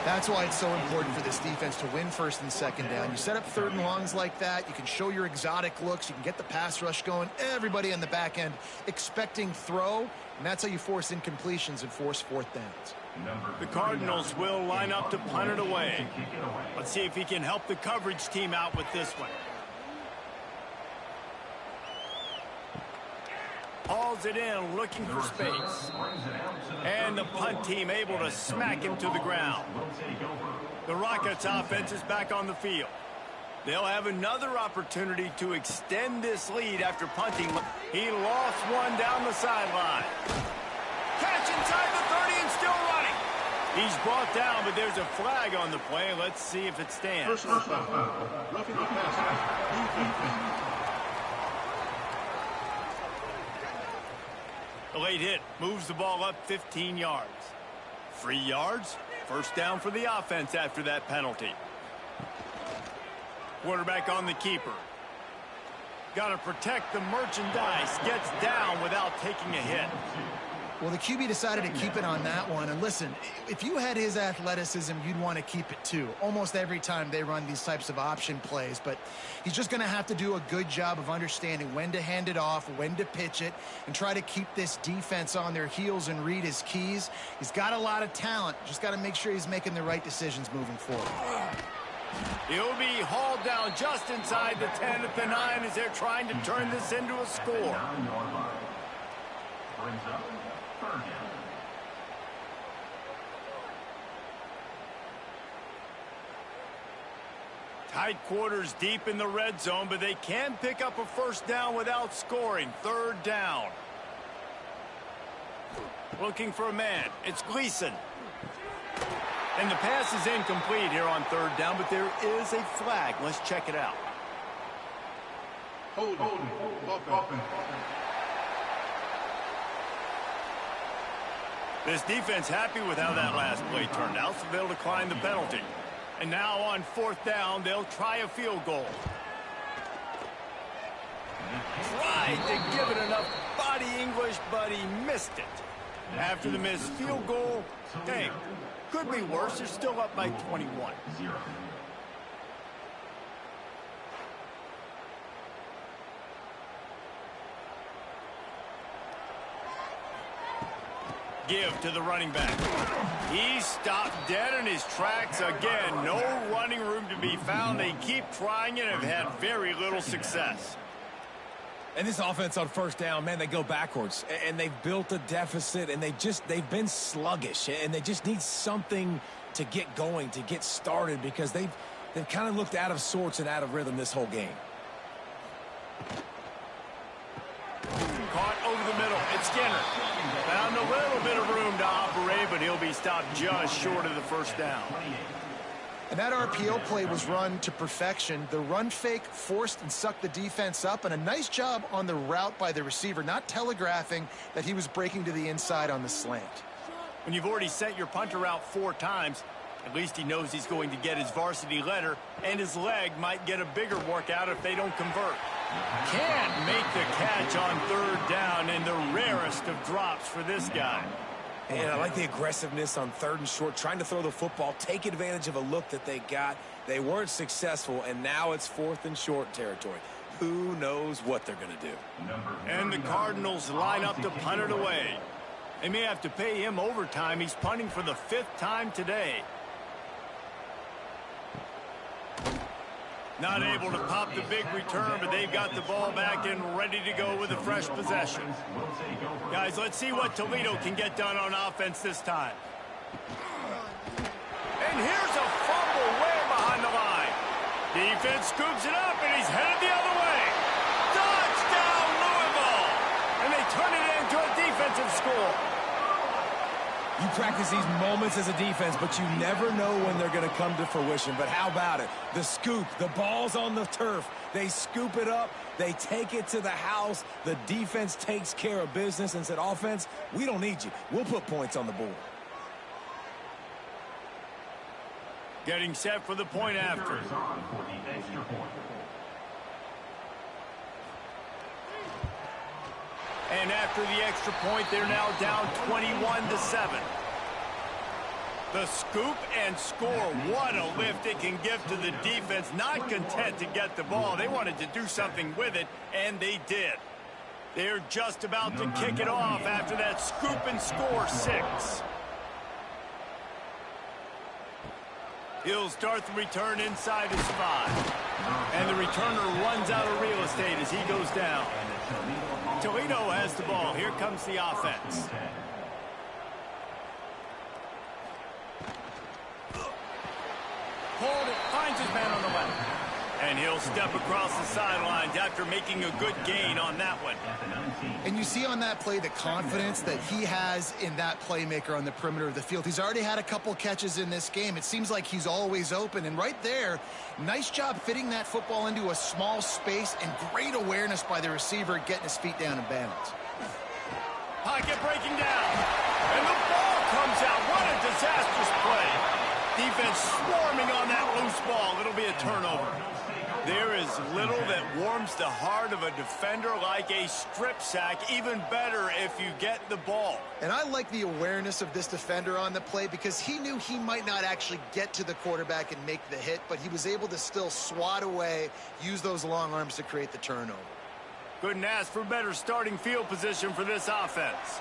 That's why it's so important for this defense to win first and second down. You set up third and longs like that. You can show your exotic looks. You can get the pass rush going. Everybody on the back end expecting throw, and that's how you force incompletions and force fourth downs. The Cardinals will line up to punt it away. Let's see if he can help the coverage team out with this one. Hauls it in, looking for space. And the punt team able to smack him to the ground. The Rockets offense is back on the field. They'll have another opportunity to extend this lead after punting. He lost one down the sideline. Catch inside the 30 and still running. He's brought down, but there's a flag on the play. Let's see if it stands. Roughing the passer. The late hit moves the ball up 15 yards. 3 yards. First down for the offense after that penalty. Quarterback on the keeper. Got to protect the merchandise. Gets down without taking a hit. Well, the QB decided to keep it on that one. And listen, if you had his athleticism, you'd want to keep it too. Almost every time they run these types of option plays. But he's just going to have to do a good job of understanding when to hand it off, when to pitch it, and try to keep this defense on their heels and read his keys. He's got a lot of talent. Just got to make sure he's making the right decisions moving forward. He'll be hauled down just inside the 10 at the 9 as they're trying to turn this into a score. Brings up third down. Tight quarters deep in the red zone, but they can pick up a first down without scoring. Third down. Looking for a man. It's Gleason. And the pass is incomplete here on third down, but there is a flag. Let's check it out. Hold. Offense. This defense happy with how that last play turned out, so they'll decline the penalty. And now on fourth down, they'll try a field goal. Tried to give it enough body English, but he missed it. After the missed field goal, hey, could be worse. They're still up by 21. Give to the running back. He stopped dead in his tracks again. No running room to be found. They keep trying and have had very little success. And this offense on first down, man, they go backwards. And they've built a deficit, and they've been sluggish. And they just need something to get going, to get started, because they've kind of looked out of sorts and out of rhythm this whole game. Caught over the middle. It's Skinner. Found a little bit of room to operate, but he'll be stopped just short of the first down. And that RPO play was run to perfection. The run fake forced and sucked the defense up, and a nice job on the route by the receiver, not telegraphing that he was breaking to the inside on the slant. When you've already sent your punter out 4 times, at least he knows he's going to get his varsity letter, and his leg might get a bigger workout if they don't convert. Can't make the catch on third down, and the rarest of drops for this guy. And I like the aggressiveness on third and short, trying to throw the football, take advantage of a look that they got. They weren't successful, and now it's fourth and short territory. Who knows what they're going to do? And the Cardinals line up to punt it away. They may have to pay him overtime. He's punting for the 5th time today. Not able to pop the big return, but they've got the ball back and ready to go with a fresh possession. Guys, let's see what Toledo can get done on offense this time. And here's a fumble way behind the line. defense scoops it up, and he's headed the other way. Touchdown, Louisville! And they turn it into a defensive score. You practice these moments as a defense, but you never know when they're going to come to fruition. But how about it? The scoop, the ball's on the turf. They scoop it up. They take it to the house. The defense takes care of business and said, offense, we don't need you. We'll put points on the board. Getting set for the point after. And after the extra point, they're now down 21-7. The scoop and score. What a lift it can give to the defense. Not content to get the ball. They wanted to do something with it, and they did. They're just about to kick it off after that scoop and score 6. He'll start the return inside his 5. And the returner runs out of real estate as he goes down. Toledo has the ball. Here comes the offense. Hold it. Finds his man on the left. And he'll step across the sidelines after making a good gain on that one. And you see on that play the confidence that he has in that playmaker on the perimeter of the field. He's already had a couple catches in this game. It seems like he's always open. And right there, nice job fitting that football into a small space and great awareness by the receiver getting his feet down in bounds. Pocket breaking down. And the ball comes out. What a disastrous play. Defense swarming on that loose ball. It'll be a turnover. There is little that warms the heart of a defender like a strip sack. Even better if you get the ball. And I like the awareness of this defender on the play because he knew he might not actually get to the quarterback and make the hit, but he was able to still swat away, use those long arms to create the turnover. Couldn't ask for better starting field position for this offense.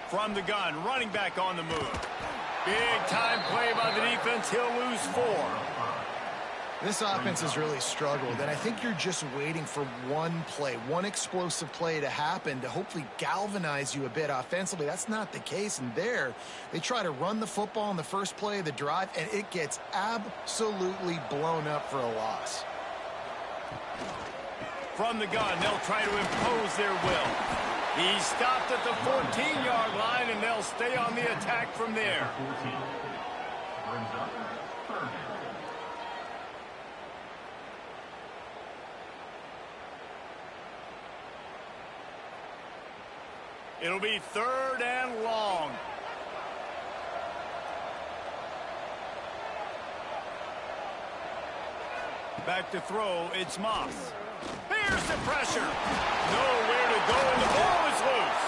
From the gun, running back on the move. Big time play by the defense. He'll lose 4. This offense has really struggled, and I think you're just waiting for one play, one explosive play to happen to hopefully galvanize you a bit offensively. That's not the case, and there they try to run the football in the first play of the drive, and it gets absolutely blown up for a loss. From the gun, they'll try to impose their will. He stopped at the 14-yard line, and they'll stay on the attack from there. It'll be 3rd and long. Back to throw, it's Moss. Here's the pressure. Nowhere to go, and the ball is loose.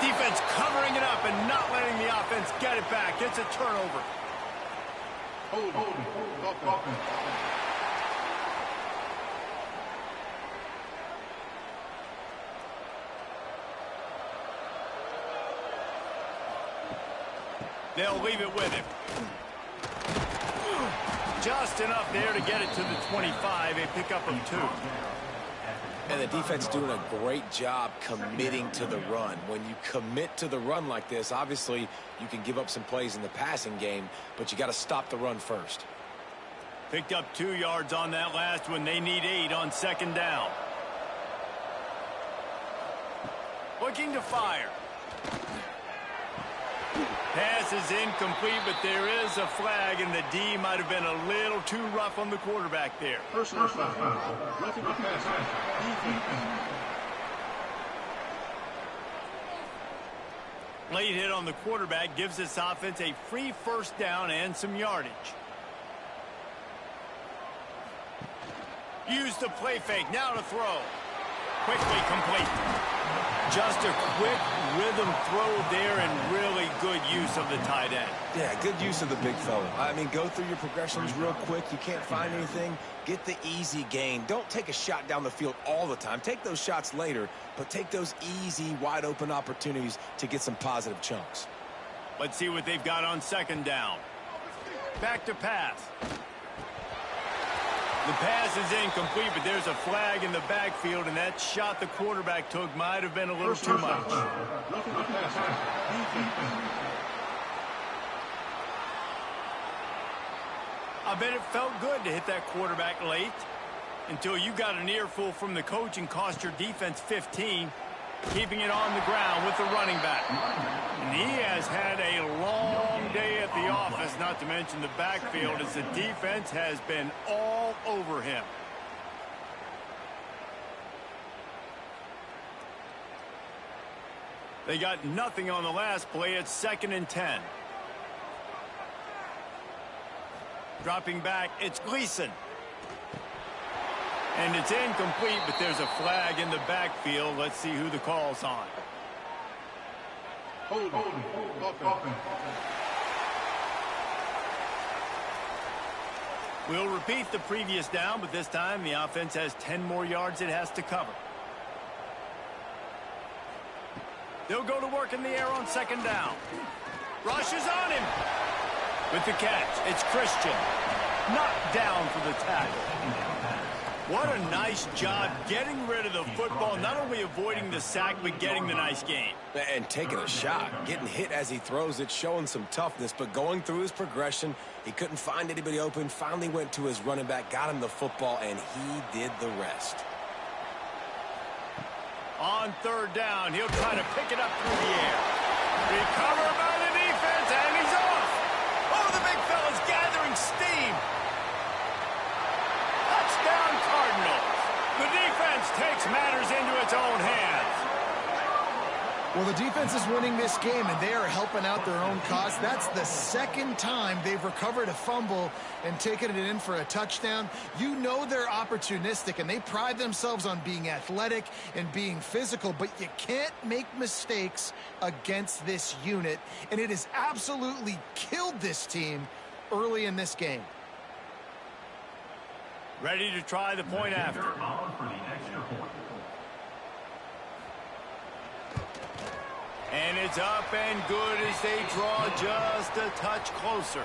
Defense covering it up and not letting the offense get it back. It's a turnover. Hold. Offense. They'll leave it with him. Just enough there to get it to the 25, a pickup of 2. And the defense doing a great job committing to the run. When you commit to the run like this, obviously you can give up some plays in the passing game, but you got to stop the run first. Picked up 2 yards on that last one. They need 8 on 2nd down. Looking to fire. Pass is incomplete, but there is a flag, and the D might have been a little too rough on the quarterback there. Personal foul. Roughing the passer. Late hit on the quarterback gives this offense a free 1st down and some yardage. Use the play fake. Now to throw. Quickly complete. Just a quick rhythm throw there and really good use of the tight end. Yeah, good use of the big fella. I mean, go through your progressions real quick. You can't find anything. Get the easy gain. Don't take a shot down the field all the time. Take those shots later, but take those easy, wide-open opportunities to get some positive chunks. Let's see what they've got on 2nd down. Back to pass. The pass is incomplete, but there's a flag in the backfield, and that shot the quarterback took might have been a little too much. I bet it felt good to hit that quarterback late until you got an earful from the coach and cost your defense 15, keeping it on the ground with the running back. And he has had a long day at the office, not to mention the backfield, as the defense has been all over him. They got nothing on the last play. It's 2nd and 10. Dropping back, it's Gleason. And it's incomplete, but there's a flag in the backfield. Let's see who the call's on. Hold. We'll repeat the previous down, but this time the offense has 10 more yards it has to cover. They'll go to work in the air on 2nd down. Rush is on him. With the catch, it's Christian. Knocked down for the tackle. What a nice job getting rid of the football, not only avoiding the sack, but getting the nice gain. And taking a shot, getting hit as he throws it, showing some toughness, but going through his progression, he couldn't find anybody open, finally went to his running back, got him the football, and he did the rest. On 3rd down, he'll try to pick it up through the air. Recovered by the defense, and he's off. Oh, the big fella's gathering steam. Touchdown, Cardinals. The defense takes matters into its own hands. Well, the defense is winning this game, and they are helping out their own cause. That's the 2nd time they've recovered a fumble and taken it in for a touchdown. You know they're opportunistic, and they pride themselves on being athletic and being physical, but you can't make mistakes against this unit, and it has absolutely killed this team early in this game. Ready to try the point after. And it's up and good as they draw just a touch closer.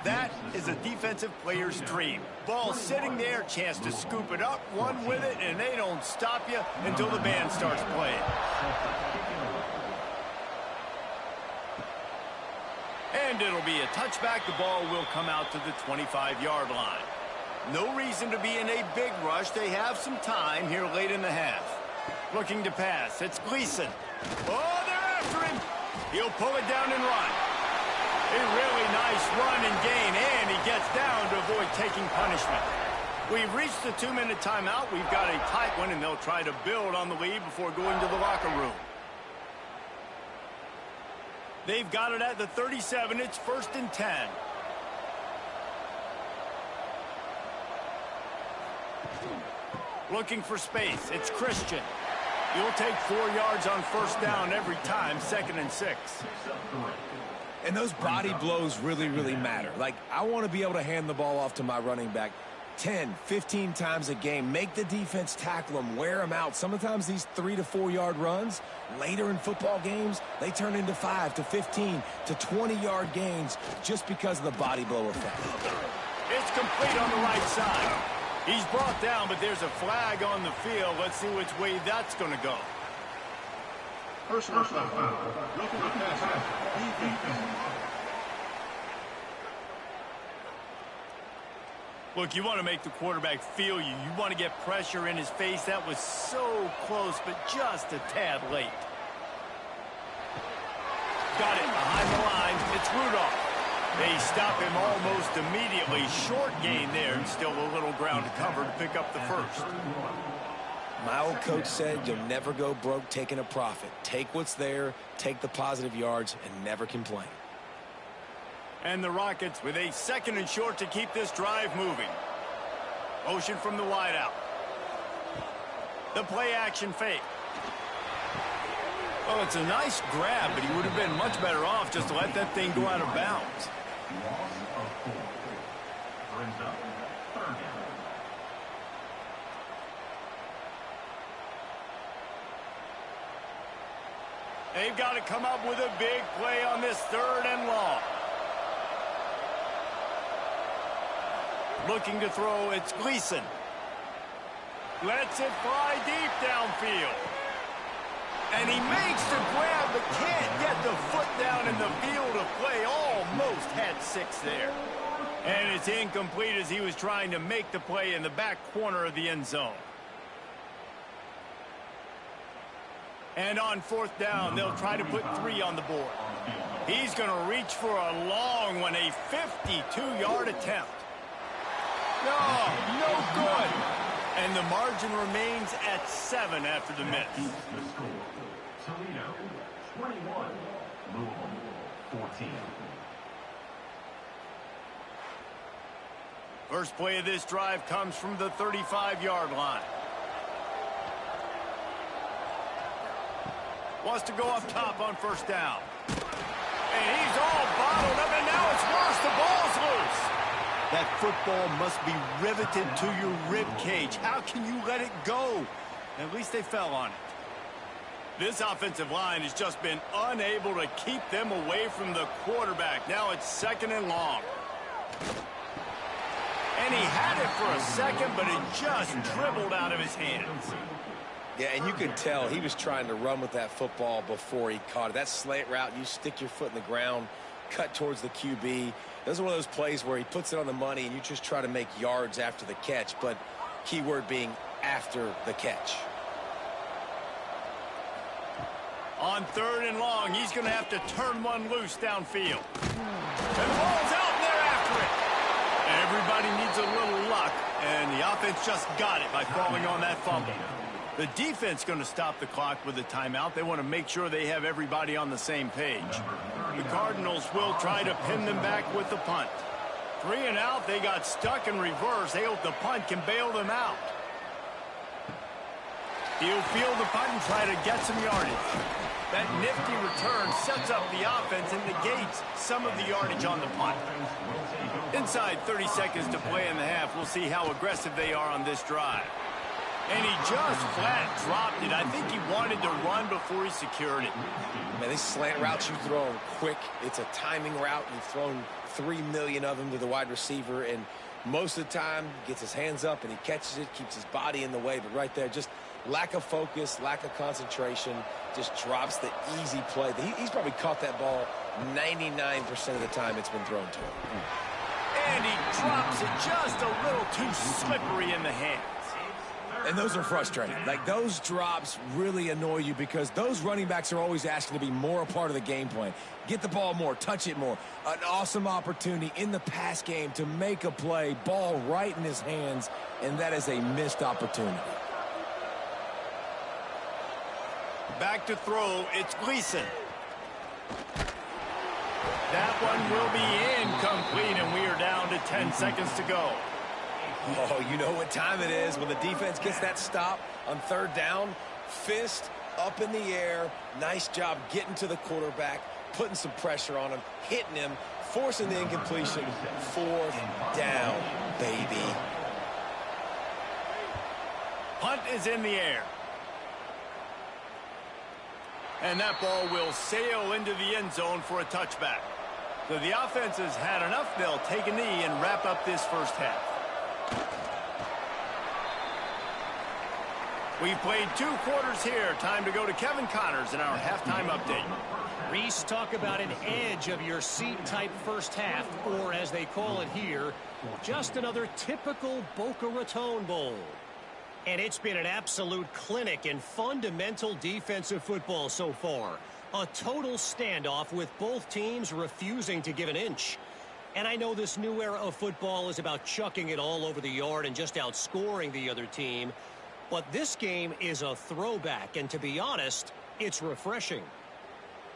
That is a defensive player's dream. Ball sitting there, chance to scoop it up, run with it, and they don't stop you until the band starts playing. And it'll be a touchback. The ball will come out to the 25-yard line. No reason to be in a big rush. They have some time here late in the half. Looking to pass. It's Gleason. Oh, they're after him. He'll pull it down and run. A really nice run and gain, and he gets down to avoid taking punishment. We've reached the 2-minute timeout. We've got a tight one, and they'll try to build on the lead before going to the locker room. They've got it at the 37. It's 1st and 10. Looking for space. It's Christian. He'll take 4 yards on 1st down every time, 2nd and 6. And those body blows really, really matter. Like, I want to be able to hand the ball off to my running back 10, 15 times a game. Make the defense tackle them, wear them out. Sometimes these 3 to 4 yard runs, later in football games, they turn into 5 to 15 to 20-yard gains just because of the body blow effect. It's complete on the right side. He's brought down, but there's a flag on the field. Let's see which way that's going to go. Personal foul. Roughing the passer. Look, you want to make the quarterback feel you. You want to get pressure in his face. That was so close, but just a tad late. Got it behind the line. It's Rudolph. They stop him almost immediately. Short gain there, and still a little ground to cover to pick up the 1st. My old coach said you'll never go broke taking a profit. Take what's there, take the positive yards, and never complain. And the Rockets with a 2nd and short to keep this drive moving. Motion from the wideout. The play action fake. Well, it's a nice grab, but he would have been much better off just to let that thing go out of bounds. They've got to come up with a big play on this 3rd and long. Looking to throw, it's Gleason. Lets it fly deep downfield. And he makes the grab, but can't get the foot down in the field of play. Almost had 6 there. And it's incomplete as he was trying to make the play in the back corner of the end zone. And on fourth down, they'll try to put 3 on the board. He's going to reach for a long one, a 52-yard attempt. No good. And the margin remains at 7 after the miss. The score, Toledo 21, Louisville 14. First play of this drive comes from the 35-yard line. Wants to go up top on first down. And he's all bottled up, and now it's worse. The ball's loose. That football must be riveted to your rib cage. How can you let it go? At least they fell on it. This offensive line has just been unable to keep them away from the quarterback. Now it's 2nd and long. And he had it for a second, but it just dribbled out of his hands. Yeah, and you can tell he was trying to run with that football before he caught it. That slant route, you stick your foot in the ground, cut towards the QB. This is one of those plays where he puts it on the money and you just try to make yards after the catch, but key word being after the catch. On 3rd and long, he's going to have to turn one loose downfield. And the ball's out, and they're after it. Everybody needs a little luck, and the offense just got it by falling on that fumble. The defense going to stop the clock with a timeout. They want to make sure they have everybody on the same page. The Cardinals will try to pin them back with the punt. 3 and out. They got stuck in reverse. They hope the punt can bail them out. He'll field the punt and try to get some yardage. That nifty return sets up the offense and negates some of the yardage on the punt. Inside 30 seconds to play in the half. We'll see how aggressive they are on this drive. And he just flat dropped it. I think he wanted to run before he secured it. Man, these slant routes you throw them quick. It's a timing route. You've thrown 3 million of them to the wide receiver, and most of the time gets his hands up and he catches it, keeps his body in the way. But right there, just lack of focus, lack of concentration, just drops the easy play. He's probably caught that ball 99% of the time it's been thrown to him. And he drops it just a little too slippery in the hands. And those are frustrating. Like, those drops really annoy you because those running backs are always asking to be more a part of the game plan. Get the ball more, touch it more. An awesome opportunity in the pass game to make a play, ball right in his hands, and that is a missed opportunity. Back to throw, it's Gleason. That one will be incomplete, and we are down to 10 seconds to go. Oh, you know what time it is when the defense gets that stop on 3rd down. Fist up in the air. Nice job getting to the quarterback, putting some pressure on him, hitting him, forcing the incompletion. 4th down, baby. Punt is in the air. And that ball will sail into the end zone for a touchback. So the offense has had enough. They'll take a knee and wrap up this first half. We've played 2 quarters here. Time to go to Kevin Connors in our halftime update. Reese, talk about an edge of your seat type first half, or as they call it here, just another typical Boca Raton Bowl. And it's been an absolute clinic in fundamental defensive football so far. A total standoff with both teams refusing to give an inch. And I know this new era of football is about chucking it all over the yard and just outscoring the other team. But this game is a throwback, and to be honest, it's refreshing.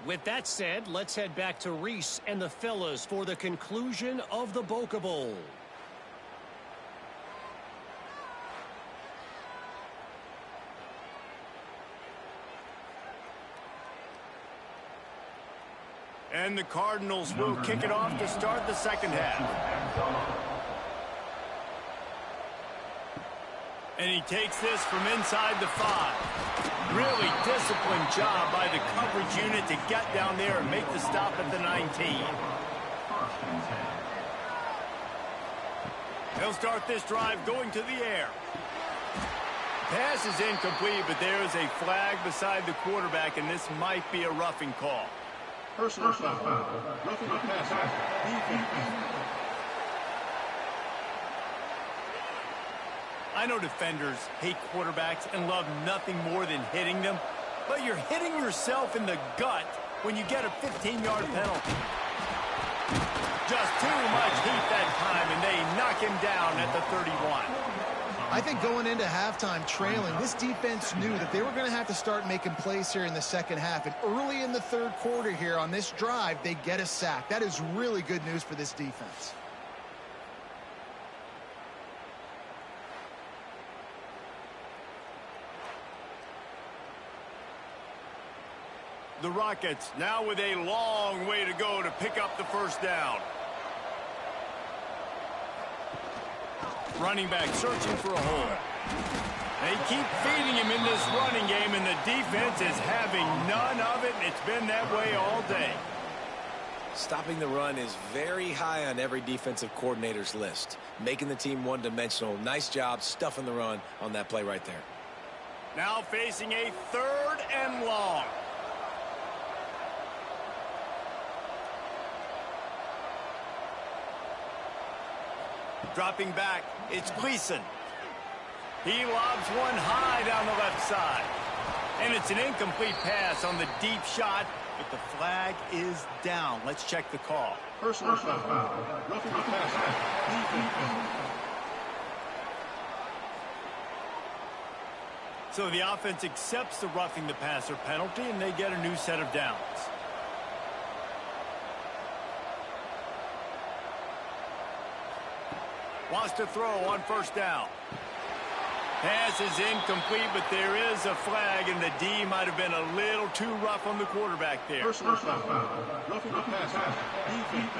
With that said, let's head back to Reese and the fellas for the conclusion of the Boca Bowl. And the Cardinals will kick it off to start the second half. And he takes this from inside the 5. Really disciplined job by the coverage unit to get down there and make the stop at the 19. He'll start this drive going to the air. Pass is incomplete, but there is a flag beside the quarterback, and this might be a roughing call. Personal foul. Roughing the passer. I know defenders hate quarterbacks and love nothing more than hitting them, but you're hitting yourself in the gut when you get a 15-yard penalty. Just too much heat that time, and they knock him down at the 31. I think going into halftime trailing, this defense knew that they were going to have to start making plays here in the second half. And early in the third quarter here on this drive, they get a sack. That is really good news for this defense. The Rockets now with a long way to go to pick up the first down. Running back searching for a hole. They keep feeding him in this running game, and the defense is having none of it, and it's been that way all day. Stopping the run is very high on every defensive coordinator's list. Making the team one-dimensional. Nice job stuffing the run on that play right there. Now facing a 3rd and long. Dropping back, it's Gleason. He lobs one high down the left side. And it's an incomplete pass on the deep shot, but the flag is down. Let's check the call. Personal foul. Roughing the passer. So the offense accepts the roughing the passer penalty, and they get a new set of downs. Wants to throw on first down. Pass is incomplete, but there is a flag, and the D might have been a little too rough on the quarterback there. Personal foul. Roughing the passer. Defense.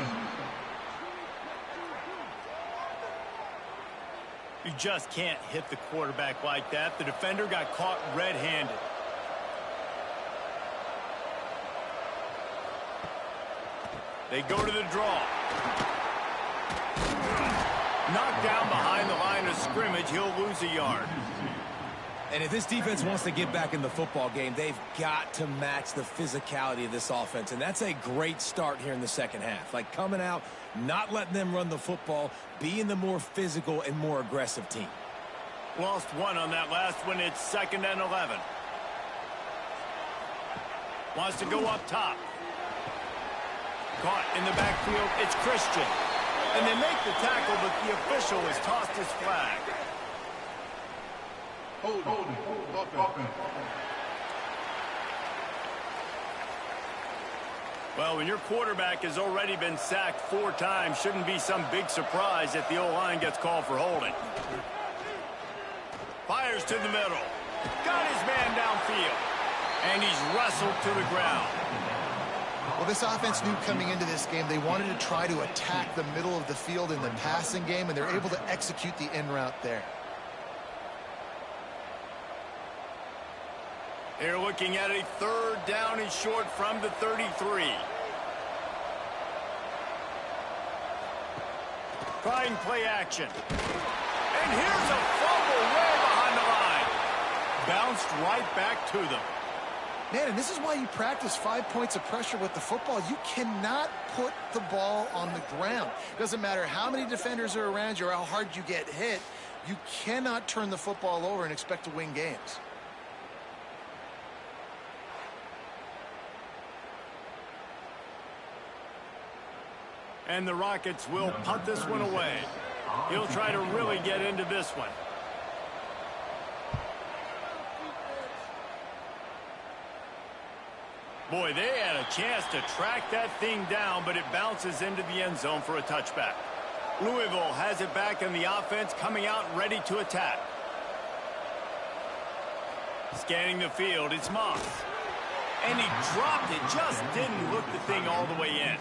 You just can't hit the quarterback like that. The defender got caught red-handed. They go to the draw. Knocked down behind the line of scrimmage. He'll lose a yard. And if this defense wants to get back in the football game, they've got to match the physicality of this offense. And that's a great start here in the second half. Like coming out, not letting them run the football, being the more physical and more aggressive team. Lost one on that last one. It's 2nd and 11. Wants to go up top. Caught in the backfield. It's Christian. And they make the tackle, but the official has tossed his flag. Holding. Well, when your quarterback has already been sacked 4 times, shouldn't be some big surprise that the O-line gets called for holding. Fires to the middle. Got his man downfield. And he's wrestled to the ground. Well, this offense knew coming into this game they wanted to try to attack the middle of the field in the passing game, and they're able to execute the in route there. They're looking at a 3rd down and short from the 33. Trying play action. And here's a fumble way behind the line. Bounced right back to them. Man, and this is why you practice 5 points of pressure with the football. You cannot put the ball on the ground. Doesn't matter how many defenders are around you or how hard you get hit. You cannot turn the football over and expect to win games. And the Rockets will punt this one away. He'll try to really get into this one. Boy, they had a chance to track that thing down, but it bounces into the end zone for a touchback. Louisville has it back in the offense, coming out ready to attack. Scanning the field, it's Moss. And he dropped it, just didn't look the thing all the way in.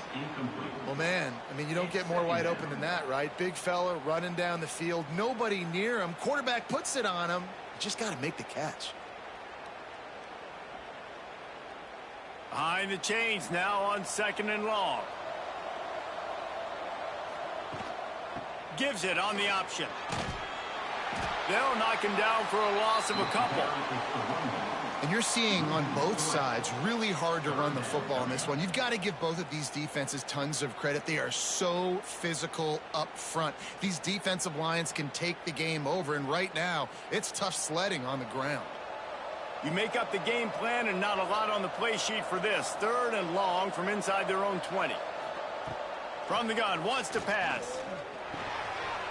Well, man, I mean, you don't get more wide open than that, right? Big fella running down the field, nobody near him. Quarterback puts it on him. Just got to make the catch. Behind the chains now on 2nd and long. Gives it on the option. They'll knock him down for a loss of a couple. And you're seeing on both sides really hard to run the football in this one. You've got to give both of these defenses tons of credit. They are so physical up front. These defensive lines can take the game over, and right now it's tough sledding on the ground. You make up the game plan and not a lot on the play sheet for this. 3rd and long from inside their own 20. From the gun, wants to pass.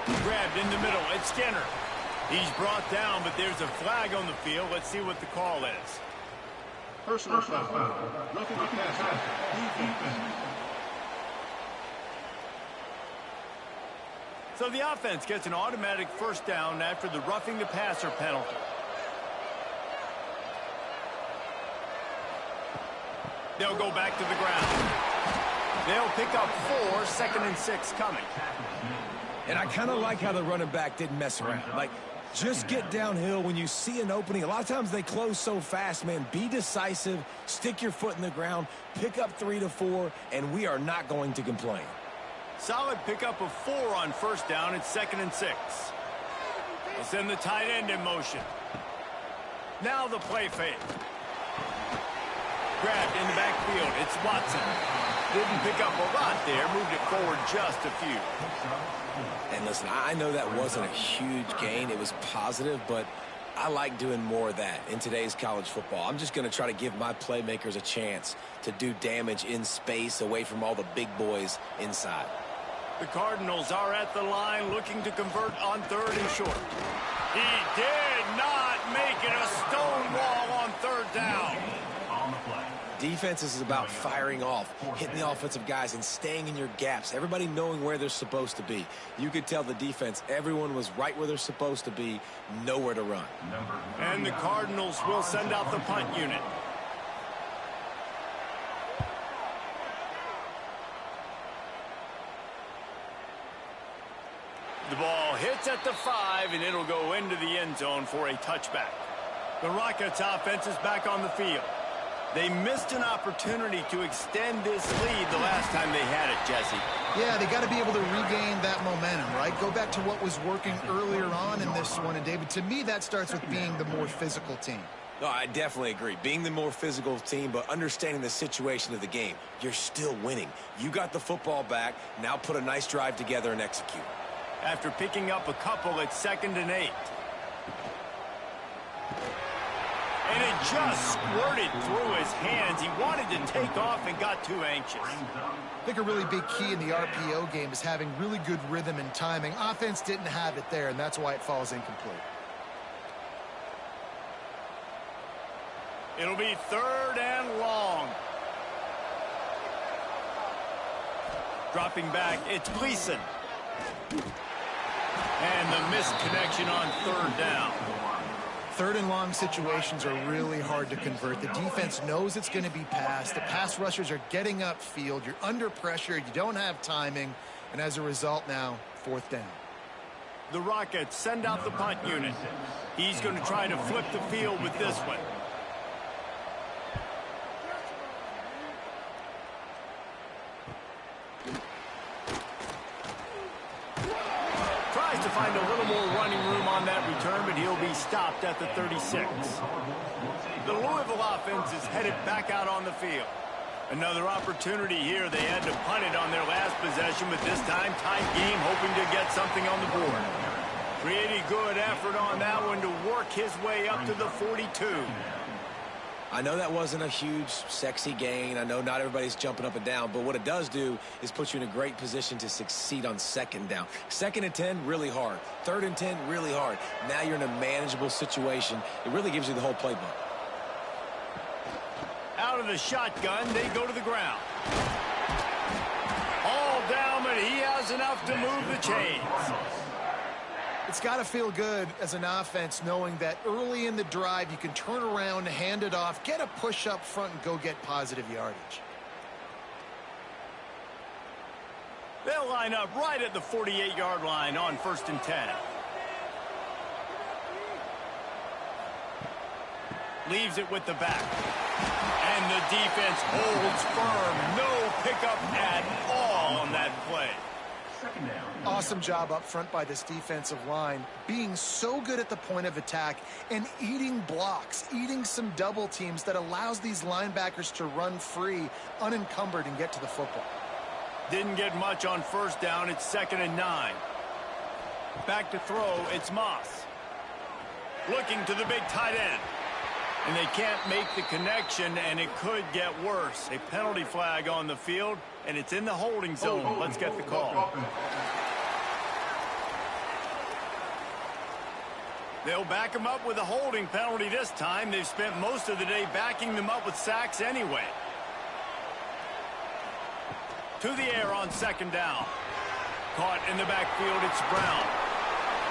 Grabbed in the middle, it's Skinner. He's brought down, but there's a flag on the field. Let's see what the call is. Personal foul. Roughing the passer. Defense. So the offense gets an automatic first down after the roughing the passer penalty. They'll go back to the ground. They'll pick up 4, 2nd and 6 coming. And I kind of like how the running back didn't mess around. Like, just get downhill when you see an opening. A lot of times they close so fast, man. Be decisive, stick your foot in the ground, pick up 3 to 4, and we are not going to complain. Solid pickup of 4 on first down. It's 2nd and 6. They'll send the tight end in motion. Now the play fake. Grabbed in the backfield. It's Watson. Didn't pick up a lot there. Moved it forward just a few. And listen, I know that wasn't a huge gain. It was positive, but I like doing more of that in today's college football. I'm just going to try to give my playmakers a chance to do damage in space away from all the big boys inside. The Cardinals are at the line looking to convert on 3rd and short. He did not make it. A stone wall on 3rd down. On the play. Defense is about firing off, hitting the offensive guys, and staying in your gaps. Everybody knowing where they're supposed to be. You could tell the defense, everyone was right where they're supposed to be, nowhere to run. And the Cardinals will send out the punt unit. The ball hits at the 5, and it'll go into the end zone for a touchback. The Rockets offense is back on the field. They missed an opportunity to extend this lead the last time they had it, Jesse. Yeah, they got to be able to regain that momentum, right? Go back to what was working earlier on in this one. And, David, to me, that starts with being the more physical team. No, I definitely agree. Being the more physical team, but understanding the situation of the game. You're still winning. You got the football back. Now put a nice drive together and execute. After picking up a couple, it's 2nd and 8. And it just squirted through his hands. He wanted to take off and got too anxious. I think a really big key in the RPO game is having really good rhythm and timing. Offense didn't have it there, and that's why it falls incomplete. It'll be 3rd and long. Dropping back, it's Gleason. And the missed connection on 3rd down. 3rd and long situations are really hard to convert. The defense knows it's going to be passed. The pass rushers are getting upfield. You're under pressure. You don't have timing. And as a result now, 4th down. The Rockets send out the punt unit. He's going to try to flip the field with this one. Tries to find a little more running room on that return, but he'll be stopped at the 36. The Louisville offense is headed back out on the field. Another opportunity here. They had to punt it on their last possession, but this time tight game, hoping to get something on the board. Pretty good effort on that one to work his way up to the 42. I know that wasn't a huge, sexy gain. I know not everybody's jumping up and down, but what it does do is put you in a great position to succeed on 2nd down. 2nd and 10, really hard. 3rd and 10, really hard. Now you're in a manageable situation. It really gives you the whole playbook. Out of the shotgun, they go to the ground. All down, but he has enough to move the chains. It's got to feel good as an offense knowing that early in the drive you can turn around, hand it off, get a push up front, and go get positive yardage. They'll line up right at the 48-yard line on 1st and 10. Leaves it with the back. And the defense holds firm. No pickup at all on that play. Awesome job up front by this defensive line, being so good at the point of attack and eating blocks, eating some double teams that allows these linebackers to run free, unencumbered, and get to the football. Didn't get much on first down. It's 2nd and 9. Back to throw. It's Moss. Looking to the big tight end. And they can't make the connection, and it could get worse. A penalty flag on the field, and it's in the holding zone. Let's get the call. They'll back him up with a holding penalty this time. They've spent most of the day backing them up with sacks anyway. To the air on 2nd down. Caught in the backfield, it's Brown.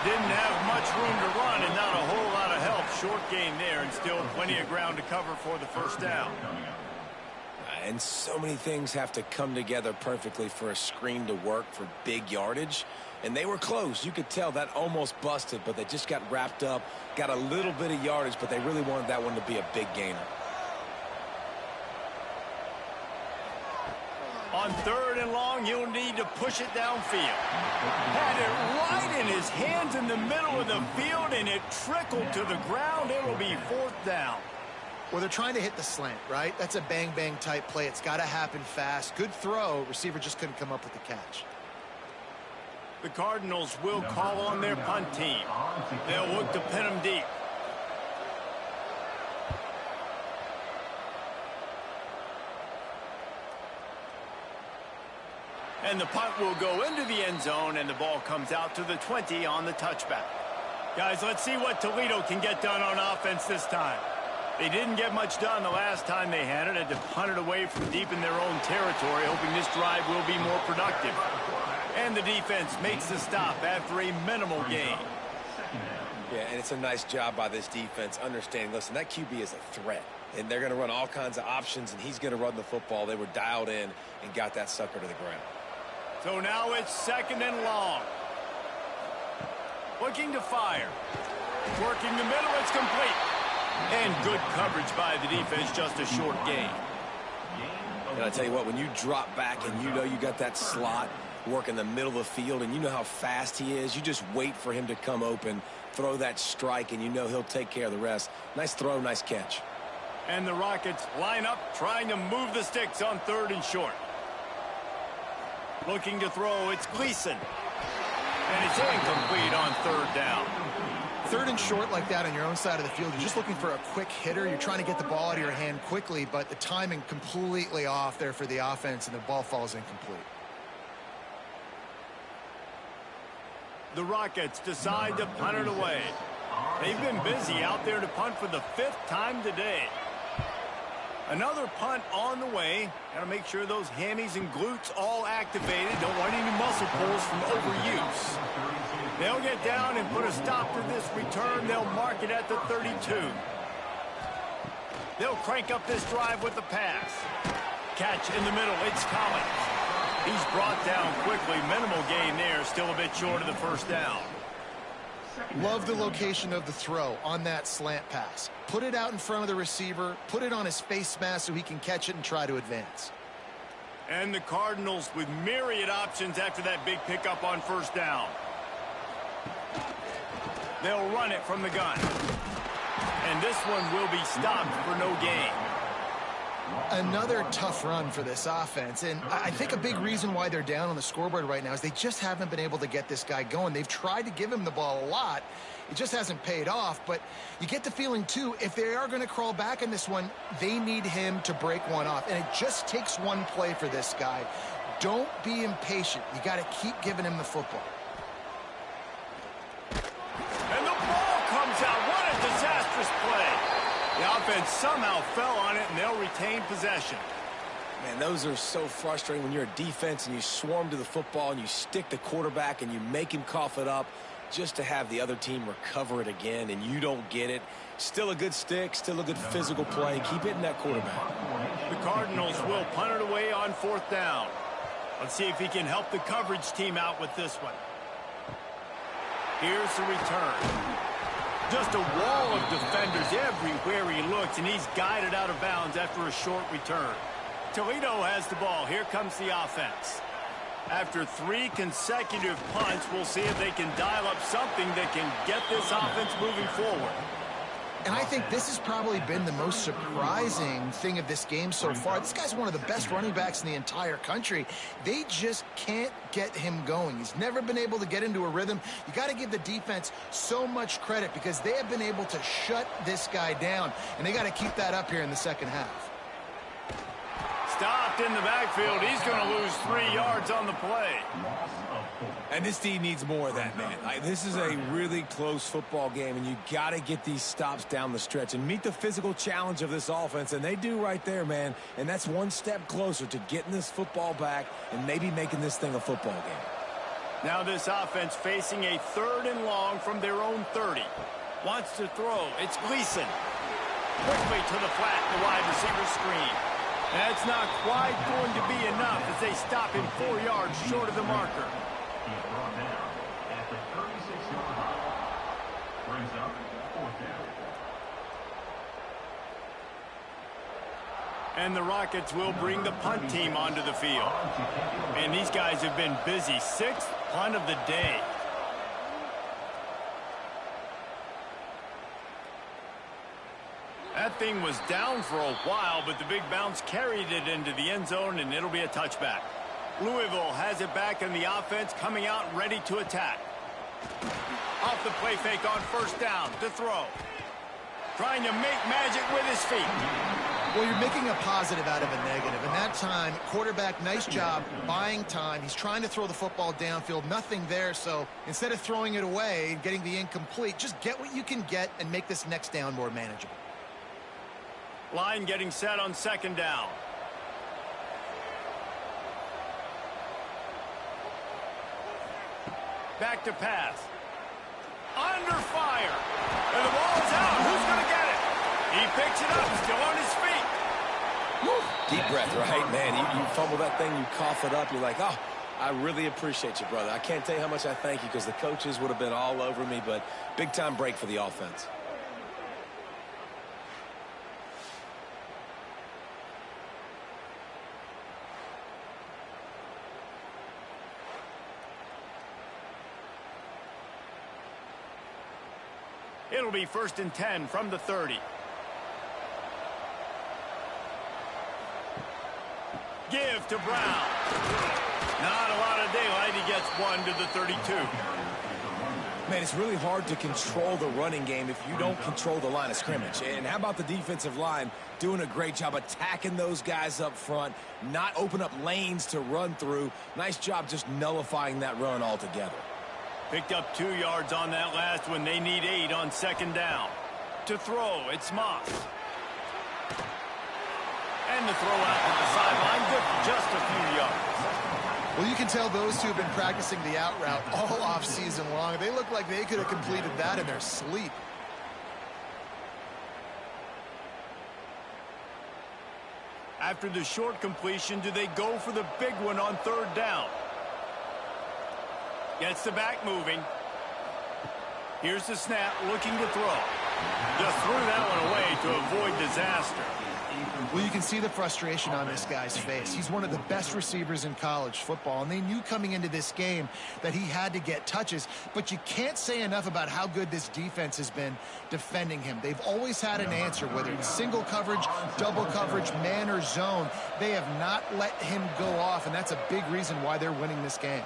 Didn't have much room to run and not a whole lot of help. Short gain there and still plenty of ground to cover for the first down. And so many things have to come together perfectly for a screen to work for big yardage. And they were close. You could tell that almost busted, but they just got wrapped up, got a little bit of yardage, but they really wanted that one to be a big gainer. On 3rd and long, you'll need to push it downfield. Had it right in his hands in the middle of the field, and it trickled to the ground. It will be 4th down. Well, they're trying to hit the slant, right? That's a bang-bang type play. It's got to happen fast. Good throw. Receiver just couldn't come up with the catch. The Cardinals will call on their punt team. They'll look to pin them deep. And the punt will go into the end zone, and the ball comes out to the 20 on the touchback. Guys, let's see what Toledo can get done on offense this time. They didn't get much done the last time they had it. Had to punt it away from deep in their own territory, hoping this drive will be more productive. And the defense makes the stop after a minimal gain. Yeah, and it's a nice job by this defense understanding, listen, that QB is a threat. And they're going to run all kinds of options, and he's going to run the football. They were dialed in and got that sucker to the ground. So now it's 2nd and long. Looking to fire. Working the middle, it's complete. And good coverage by the defense, just a short gain. And I tell you what, when you drop back and you know you got that slot work in the middle of the field and you know how fast he is, you just wait for him to come open, throw that strike, and you know he'll take care of the rest. Nice throw, nice catch. And the Rockets line up, trying to move the sticks on 3rd and short. Looking to throw, it's Gleason. And it's incomplete on 3rd down. 3rd and short like that on your own side of the field, you're just looking for a quick hitter. You're trying to get the ball out of your hand quickly, but the timing completely off there for the offense, and the ball falls incomplete. The Rockets decide to punt it away. They've been busy out there to punt for the 5th time today. Another punt on the way. Got to make sure those hammies and glutes all activated. Don't want any muscle pulls from overuse. They'll get down and put a stop to this return. They'll mark it at the 32. They'll crank up this drive with the pass. Catch in the middle. It's Collins. He's brought down quickly. Minimal gain there. Still a bit short of the first down. Love the location of the throw on that slant pass. Put it out in front of the receiver. Put it on his face mask so he can catch it and try to advance. And the Cardinals with myriad options after that big pickup on first down. They'll run it from the gun. And this one will be stopped for no gain. Another tough run for this offense, and I think a big reason why they're down on the scoreboard right now is they just haven't been able to get this guy going. They've tried to give him the ball a lot. It just hasn't paid off, but you get the feeling, too, if they are going to crawl back in this one, they need him to break one off, and it just takes one play for this guy. Don't be impatient. You got to keep giving him the football. And the ball comes out. What a disastrous play. The offense somehow fell on it, and they'll retain possession. Man, those are so frustrating when you're a defense and you swarm to the football and you stick the quarterback and you make him cough it up just to have the other team recover it again, and you don't get it. Still a good stick, still a good physical play. Keep hitting that quarterback. The Cardinals will punt it away on 4th down. Let's see if he can help the coverage team out with this one. Here's the return. Just a wall of defenders everywhere he looks, and he's guided out of bounds after a short return. Toledo has the ball. Here comes the offense. After 3 consecutive punts, we'll see if they can dial up something that can get this offense moving forward. And I think this has probably been the most surprising thing of this game so far. This guy's one of the best running backs in the entire country. They just can't get him going. He's never been able to get into a rhythm. You got to give the defense so much credit because they have been able to shut this guy down, and they got to keep that up here in the second half. Stopped in the backfield. He's going to lose 3 yards on the play. And this team needs more of that, man. This is a really close football game, and you got to get these stops down the stretch and meet the physical challenge of this offense, and they do right there, man. And that's one step closer to getting this football back and maybe making this thing a football game. Now this offense facing a 3rd and long from their own 30. Wants to throw. It's Gleason. Quickly to the flat, the wide receiver screen. That's not quite going to be enough as they stop him 4 yards short of the marker. He's brought down at the 36-yard line. Brings up 4th down. And the Rockets will bring the punt team onto the field. And these guys have been busy. 6th punt of the day. That thing was down for a while, but the big bounce carried it into the end zone, and it'll be a touchback. Louisville has it back in the offense, coming out ready to attack. Off the play fake on 1st down to throw. Trying to make magic with his feet. Well, you're making a positive out of a negative. And that time, quarterback, nice job buying time. He's trying to throw the football downfield. Nothing there, so instead of throwing it away and getting the incomplete, just get what you can get and make this next down more manageable. Line getting set on 2nd down. Back to pass. Under fire. And the ball is out. Who's going to get it? He picks it up, still on his feet. Deep breath, right? Man, you fumble that thing, you cough it up, you're like, oh, I really appreciate you, brother. I can't tell you how much I thank you because the coaches would have been all over me, but big-time break for the offense. It'll be 1st and 10 from the 30. Give to Brown. Not a lot of daylight. He gets 1 to the 32. Man, it's really hard to control the running game if you don't control the line of scrimmage. And how about the defensive line doing a great job attacking those guys up front, not open up lanes to run through. Nice job just nullifying that run altogether. Picked up 2 yards on that last one. They need 8 on 2nd down. To throw, it's Moss. And the throw out to the sideline, good for just a few yards. Well, you can tell those two have been practicing the out route all off season long. They look like they could have completed that in their sleep. After the short completion, do they go for the big one on 3rd down? Gets the back moving. Here's the snap, looking to throw. Just threw that one away to avoid disaster. Well, you can see the frustration on this guy's face. He's one of the best receivers in college football, and they knew coming into this game that he had to get touches, but you can't say enough about how good this defense has been defending him. They've always had an answer, whether it's single coverage, double coverage, man or zone. They have not let him go off, and that's a big reason why they're winning this game.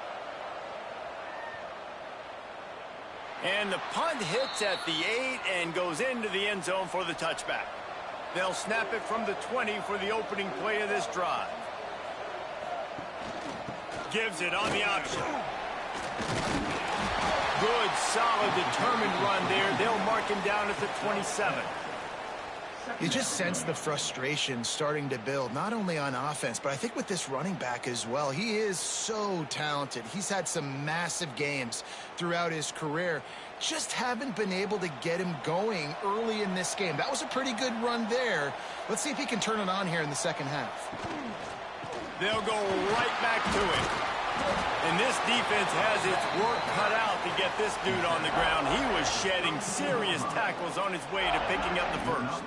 And the punt hits at the 8 and goes into the end zone for the touchback. They'll snap it from the 20 for the opening play of this drive. Gives it on the option. Good, solid, determined run there. They'll mark him down at the 27. You just sense the frustration starting to build, not only on offense, but I think with this running back as well. He is so talented. He's had some massive games throughout his career. Just haven't been able to get him going early in this game. That was a pretty good run there. Let's see if he can turn it on here in the second half. They'll go right back to it. And this defense has its work cut out to get this dude on the ground. He was shedding serious tackles on his way to picking up the first.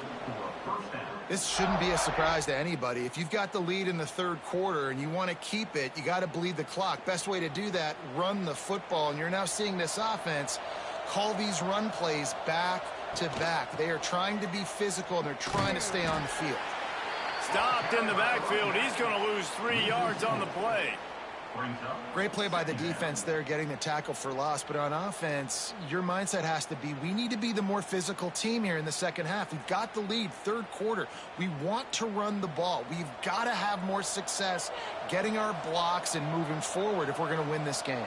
This shouldn't be a surprise to anybody. If you've got the lead in the third quarter and you want to keep it, you got to bleed the clock. Best way to do that, run the football. And you're now seeing this offense call these run plays back to back. They are trying to be physical, and they're trying to stay on the field. Stopped in the backfield. He's going to lose 3 yards on the play. Great play by the defense there, getting the tackle for loss. But on offense, your mindset has to be, we need to be the more physical team here in the second half. We've got the lead, third quarter. We want to run the ball. We've got to have more success getting our blocks and moving forward if we're going to win this game.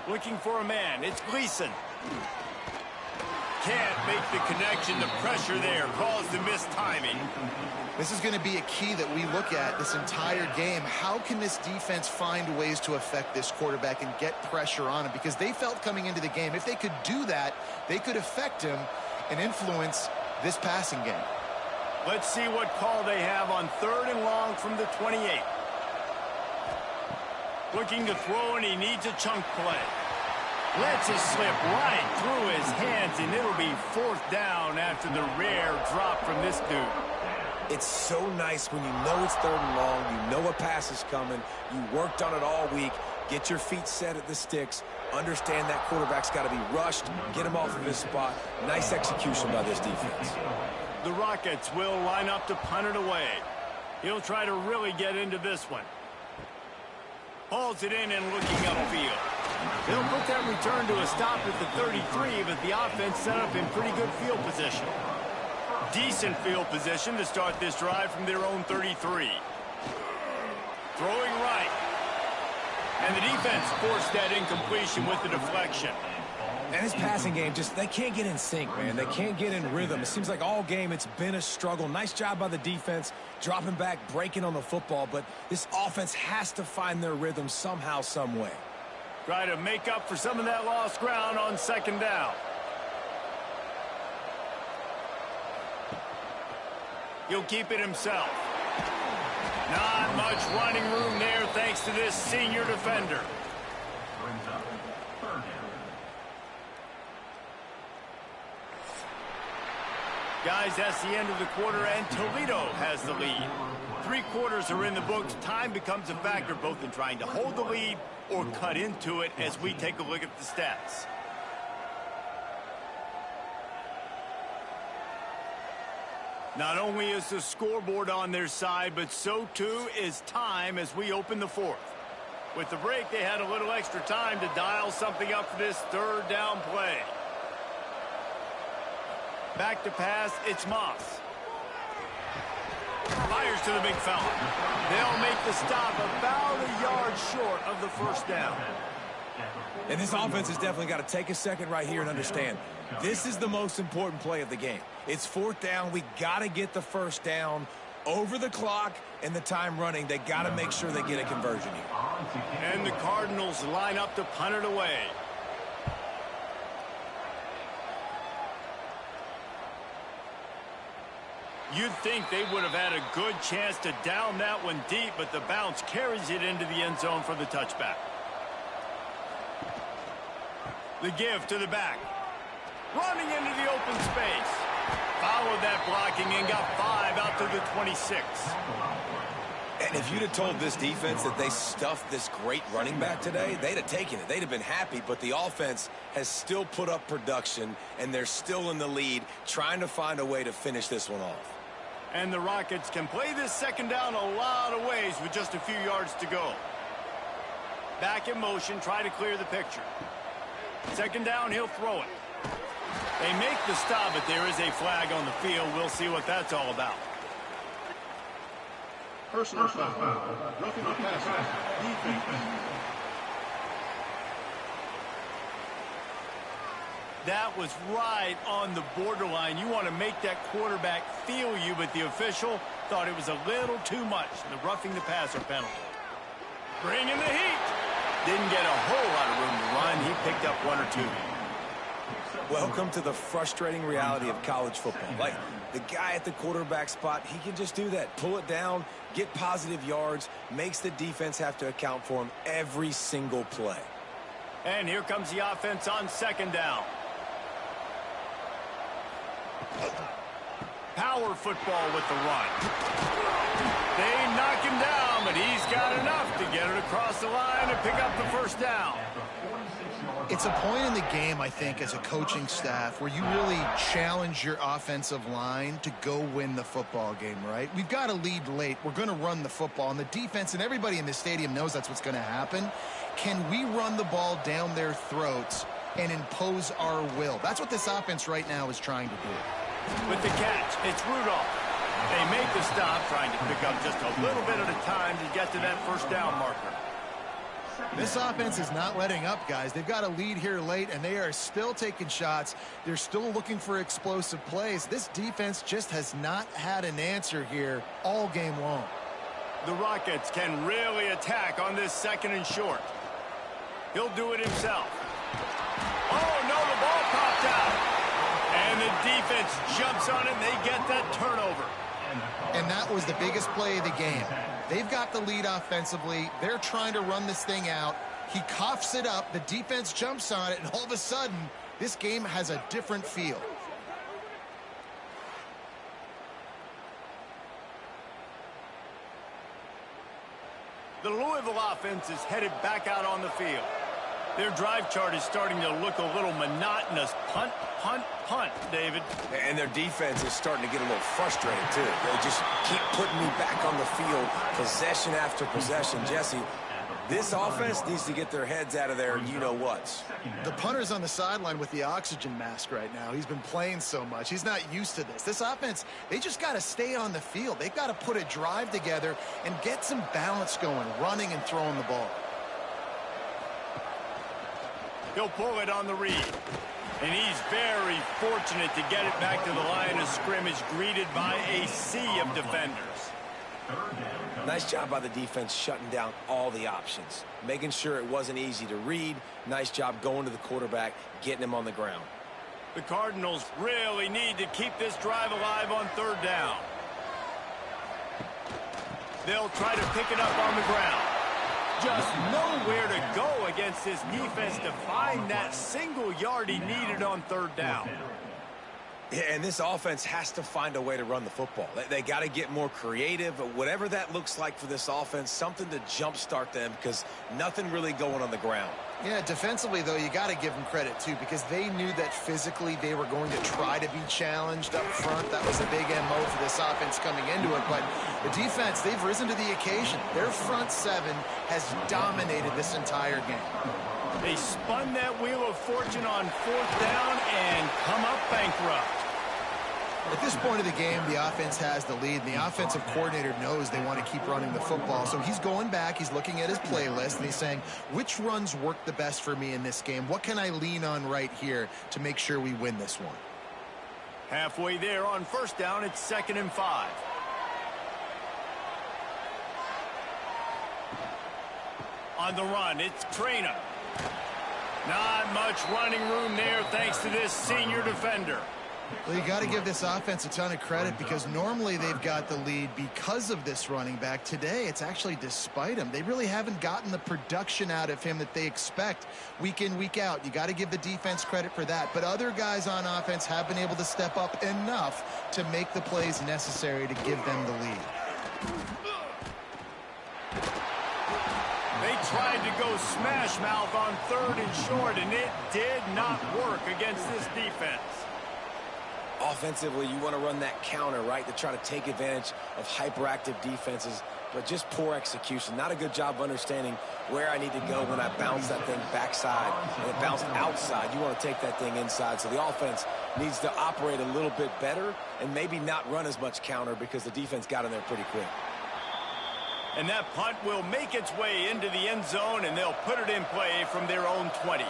Looking for a man. It's Gleason. Can't make the connection. The pressure there caused the missed timing. This is going to be a key that we look at this entire game. How can this defense find ways to affect this quarterback and get pressure on him? Because they felt coming into the game, if they could do that, they could affect him and influence this passing game. Let's see what call they have on 3rd and long from the 28. Looking to throw, and he needs a chunk play. Lets it slip right through his hands, and it'll be 4th down after the rare drop from this dude. It's so nice when you know it's 3rd and long, you know a pass is coming, you worked on it all week, get your feet set at the sticks, understand that quarterback's got to be rushed, get him off of his spot. Nice execution by this defense. The Rockets will line up to punt it away. He'll try to really get into this one. Hauls it in and looking upfield. They'll put that return to a stop at the 33, but the offense set up in pretty good field position. Decent field position to start this drive from their own 33. Throwing right. And the defense forced that incompletion with the deflection. And his passing game, they can't get in sync, man. They can't get in rhythm. It seems like all game it's been a struggle. Nice job by the defense, dropping back, breaking on the football, but this offense has to find their rhythm somehow, some way. Try to make up for some of that lost ground on 2nd down. He'll keep it himself. Not much running room there thanks to this senior defender. Guys, that's the end of the quarter, and Toledo has the lead. 3 quarters are in the books. Time becomes a factor both in trying to hold the lead or cut into it as we take a look at the stats. Not only is the scoreboard on their side, but so too is time as we open the 4th. With the break, they had a little extra time to dial something up for this 3rd down play. Back to pass, it's Moss. Fires to the big fella. They'll make the stop about a yard short of the 1st down. And this offense has definitely got to take a second right here and understand this is the most important play of the game. It's 4th down. We got to get the 1st down over the clock and the time running. They got to make sure they get a conversion here. And the Cardinals line up to punt it away. You'd think they would have had a good chance to down that one deep, but the bounce carries it into the end zone for the touchback. The give to the back. Running into the open space. Followed that blocking and got 5 out to the 26. And if you'd have told this defense that they stuffed this great running back today, they'd have taken it. They'd have been happy, but the offense has still put up production, and they're still in the lead, trying to find a way to finish this one off. And the Rockets can play this 2nd down a lot of ways with just a few yards to go. Back in motion, try to clear the picture. 2nd down, he'll throw it. They make the stop, but there is a flag on the field. We'll see what that's all about. Personal foul. Roughing the passer. Defense. That was right on the borderline. You want to make that quarterback feel you, but the official thought it was a little too much. The roughing the passer penalty. Bringing the heat. Didn't get a whole lot of room to run. He picked up 1 or 2. Welcome to the frustrating reality of college football. Like, the guy at the quarterback spot, he can just do that. Pull it down, get positive yards, makes the defense have to account for him every single play. And here comes the offense on 2nd down. Power football with the run. They knock him down, but he's got enough to get it across the line and pick up the first down. It's a point in the game, I think, as a coaching staff where you really challenge your offensive line to go win the football game, right? We've got to lead late. We're going to run the football, and the defense and everybody in the stadium knows that's what's going to happen. Can we run the ball down their throats and impose our will? That's what this offense right now is trying to do. With the catch, it's Rudolph. They make the stop, trying to pick up just a little bit at a time to get to that first down marker. This offense is not letting up, guys. They've got a lead here late, and they are still taking shots. They're still looking for explosive plays. This defense just has not had an answer here all game long. The Rockets can really attack on this second and short. He'll do it himself. Oh, no, the ball popped out. And the defense jumps on it, and they get that turnover. And that was the biggest play of the game. They've got the lead offensively. They're trying to run this thing out. He coughs it up. The defense jumps on it, and all of a sudden, this game has a different feel. The Louisville offense is headed back out on the field. Their drive chart is starting to look a little monotonous. Punt, punt, punt, David. And their defense is starting to get a little frustrated, too. They just keep putting me back on the field, possession after possession. Jesse, this offense needs to get their heads out of there, you-know-whats. The punter's on the sideline with the oxygen mask right now. He's been playing so much. He's not used to this. This offense, they just got to stay on the field. They've got to put a drive together and get some balance going, running and throwing the ball. He'll pull it on the read. And he's very fortunate to get it back to the line of scrimmage, greeted by a sea of defenders. Nice job by the defense shutting down all the options, making sure it wasn't easy to read. Nice job going to the quarterback, getting him on the ground. The Cardinals really need to keep this drive alive on third down. They'll try to pick it up on the ground. Just nowhere to go against this defense to find that single yard he needed on third down. Yeah, and this offense has to find a way to run the football. They got to get more creative, whatever that looks like for this offense, something to jumpstart them because nothing really going on the ground. Yeah, defensively, though, you got to give them credit, too, because they knew that physically they were going to try to be challenged up front. That was a big MO for this offense coming into it. But the defense, they've risen to the occasion. Their front seven has dominated this entire game. They spun that wheel of fortune on fourth down and come up bankrupt. At this point of the game, the offense has the lead, and the offensive coordinator knows they want to keep running the football. So he's going back, he's looking at his playlist, and he's saying, which runs work the best for me in this game? What can I lean on right here to make sure we win this one? Halfway there on first down, it's 2nd and 5. On the run, it's Traynor. Not much running room there thanks to this senior defender. Well, you got to give this offense a ton of credit because normally they've got the lead because of this running back. Today, it's actually despite him. They really haven't gotten the production out of him that they expect week in, week out. You got to give the defense credit for that. But other guys on offense have been able to step up enough to make the plays necessary to give them the lead. They tried to go smash mouth on 3rd and short, and it did not work against this defense. Offensively, you want to run that counter, right, to try to take advantage of hyperactive defenses, but just poor execution. Not a good job of understanding where I need to go when I bounce that thing backside and it bounced outside. You want to take that thing inside. So the offense needs to operate a little bit better and maybe not run as much counter because the defense got in there pretty quick. And that punt will make its way into the end zone, and they'll put it in play from their own 20.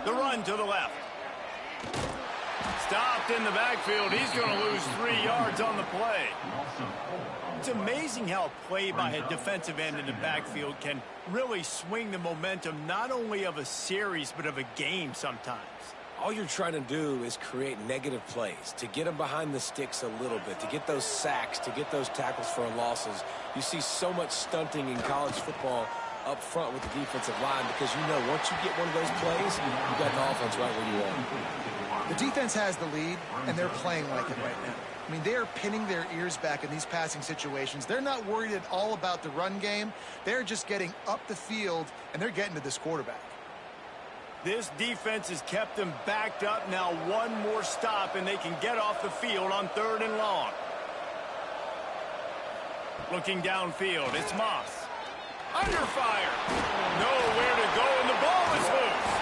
The run to the left. Stopped in the backfield. He's going to lose 3 yards on the play. It's amazing how play by a defensive end in the backfield can really swing the momentum not only of a series but of a game sometimes. All you're trying to do is create negative plays, to get them behind the sticks a little bit, to get those sacks, to get those tackles for losses. You see so much stunting in college football up front with the defensive line because you know once you get one of those plays, you got the offense right where you are. The defense has the lead, and they're playing like it right now. I mean, they are pinning their ears back in these passing situations. They're not worried at all about the run game. They're just getting up the field, and they're getting to this quarterback. This defense has kept them backed up. Now one more stop, and they can get off the field on 3rd and long. Looking downfield, it's Moss. Under fire. Nowhere to go, and the ball is loose.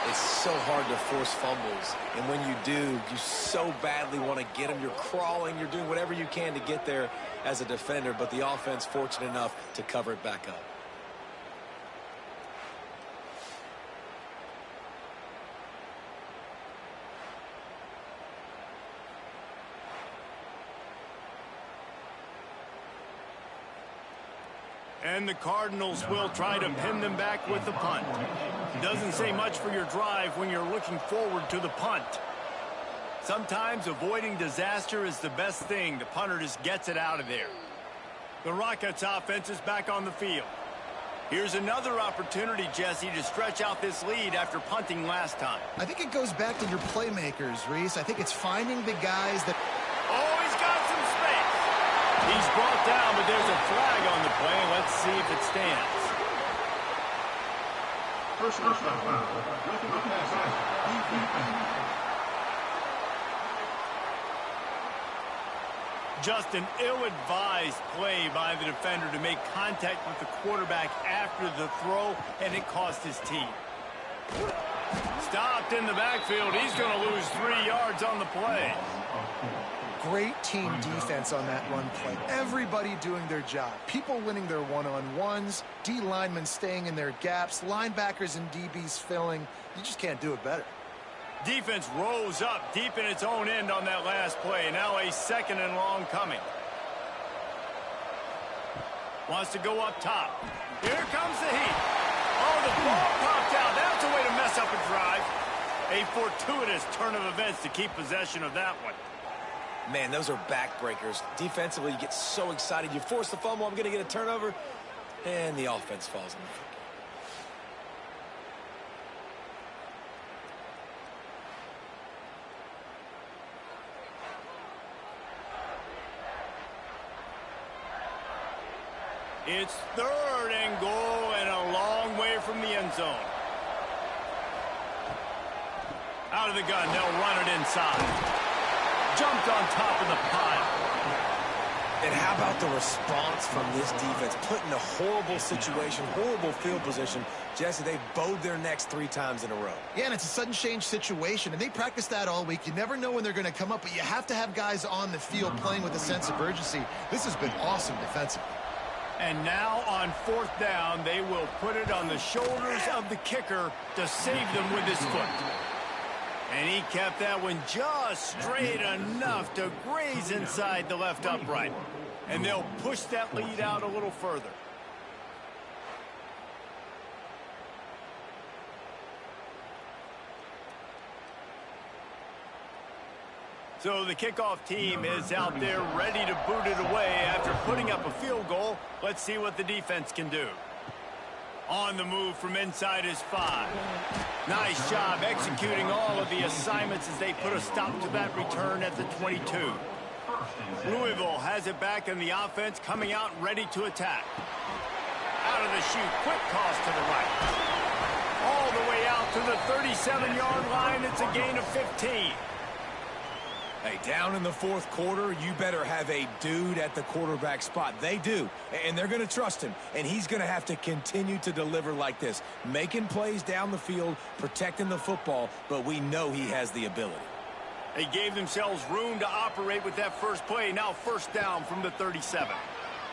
It's so hard to force fumbles, and when you do, you so badly want to get them. You're crawling, you're doing whatever you can to get there as a defender, but the offense fortunate enough to cover it back up. And the Cardinals will try to pin them back with the punt. Doesn't say much for your drive when you're looking forward to the punt. Sometimes avoiding disaster is the best thing. The punter just gets it out of there. The Rockets offense is back on the field. Here's another opportunity, Jesse, to stretch out this lead after punting last time. I think it goes back to your playmakers, Reese. I think it's finding the guys that... Oh, he's got some space. He's brought down, but there's a flag on the play. Let's see if it stands. Personal foul. Roughing the passer. Defense. Just an ill-advised play by the defender to make contact with the quarterback after the throw, and it cost his team. Stopped in the backfield. He's going to lose 3 yards on the play. Great team defense on that run play. Everybody doing their job. People winning their one-on-ones, D linemen staying in their gaps, linebackers and DBs filling. You just can't do it better. Defense rose up deep in its own end on that last play. Now a 2nd and long coming. Wants to go up top. Here comes the heat. Oh, the ball popped out. That's a way to mess up a drive. A fortuitous turn of events to keep possession of that one. Man, those are backbreakers. Defensively, you get so excited. You force the fumble, I'm going to get a turnover, and the offense falls in the foot. It's 3rd and goal and a long way from the end zone. Out of the gun, they'll run it inside. Jumped on top of the pile. And how about the response from this defense? Put in a horrible situation, horrible field position. Jesse, they bowed their necks 3 times in a row. Yeah, and it's a sudden change situation, and they practice that all week. You never know when they're going to come up, but you have to have guys on the field playing with a sense of urgency. This has been awesome defensively. And now on 4th down, they will put it on the shoulders of the kicker to save them with his foot. And he kept that one just straight enough to graze inside the left upright. And they'll push that lead out a little further. So the kickoff team is out there ready to boot it away after putting up a field goal. Let's see what the defense can do. On the move from inside his 5. Nice job executing all of the assignments as they put a stop to that return at the 22. Louisville has it back in the offense, coming out ready to attack. Out of the chute, quick toss to the right. All the way out to the 37-yard line. It's a gain of 15. Hey, down in the 4th quarter, you better have a dude at the quarterback spot. They do, and they're going to trust him, and he's going to have to continue to deliver like this, making plays down the field, protecting the football, but we know he has the ability. They gave themselves room to operate with that first play. Now 1st down from the 37.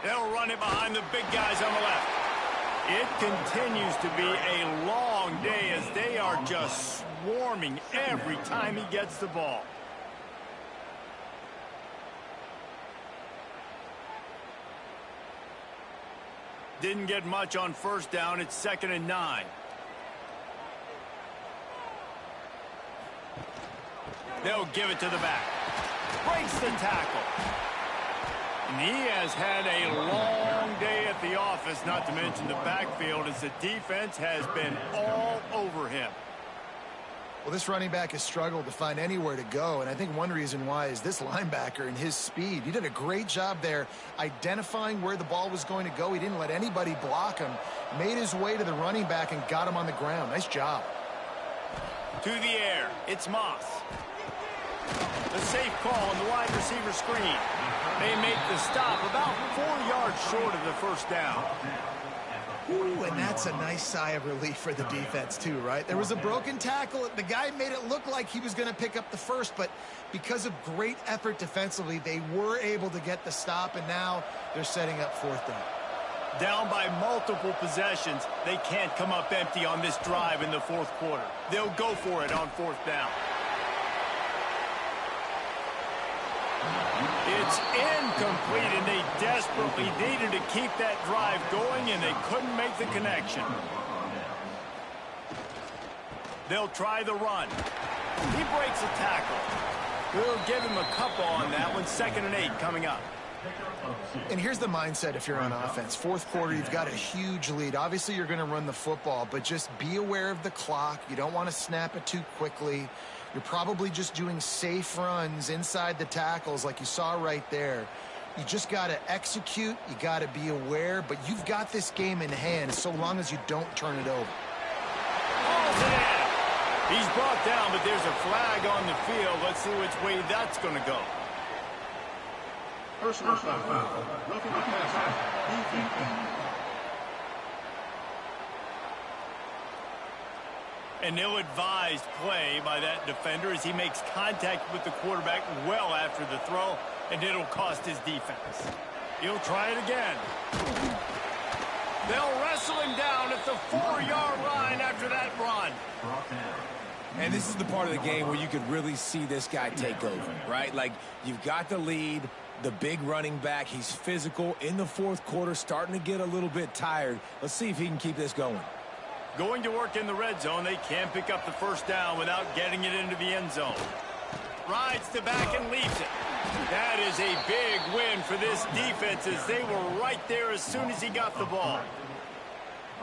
They'll run it behind the big guys on the left. It continues to be a long day as they are just swarming every time he gets the ball. Didn't get much on 1st down. It's 2nd and 9. They'll give it to the back. Breaks the tackle. And he has had a long day at the office, not to mention the backfield, as the defense has been all over him. Well, this running back has struggled to find anywhere to go, and I think one reason why is this linebacker and his speed. He did a great job there identifying where the ball was going to go. He didn't let anybody block him, made his way to the running back and got him on the ground. Nice job. To the air, it's Moss. The safe call on the wide receiver screen. They make the stop about 4 yards short of the first down. Ooh, and that's a nice sigh of relief for the defense too, right? There was a broken tackle. The guy made it look like he was going to pick up the first, but because of great effort defensively, they were able to get the stop, and now they're setting up fourth down. Down by multiple possessions, they can't come up empty on this drive in the fourth quarter. They'll go for it on fourth down. It's incomplete, and they desperately needed to keep that drive going, and they couldn't make the connection. They'll try the run. He breaks a tackle. We'll give him a couple on that one. 2nd and 8 coming up. And here's the mindset if you're on offense. Fourth quarter, you've got a huge lead. Obviously, you're going to run the football, but just be aware of the clock. You don't want to snap it too quickly. You're probably just doing safe runs inside the tackles like you saw right there. You just got to execute. You got to be aware, but you've got this game in hand so long as you don't turn it over. He's brought down, but there's a flag on the field. Let's see which way that's going to go. Personal foul. Roughing the passer. Defense. An ill-advised play by that defender as he makes contact with the quarterback well after the throw, and it'll cost his defense. He'll try it again. They'll wrestle him down at the 4-yard line after that run. And this is the part of the game where you could really see this guy take over, right? Like, you've got the lead, the big running back. He's physical in the fourth quarter, starting to get a little bit tired. Let's see if he can keep this going. Going to work in the red zone. They can't pick up the first down without getting it into the end zone. Rides the back and leaves it. That is a big win for this defense as they were right there as soon as he got the ball.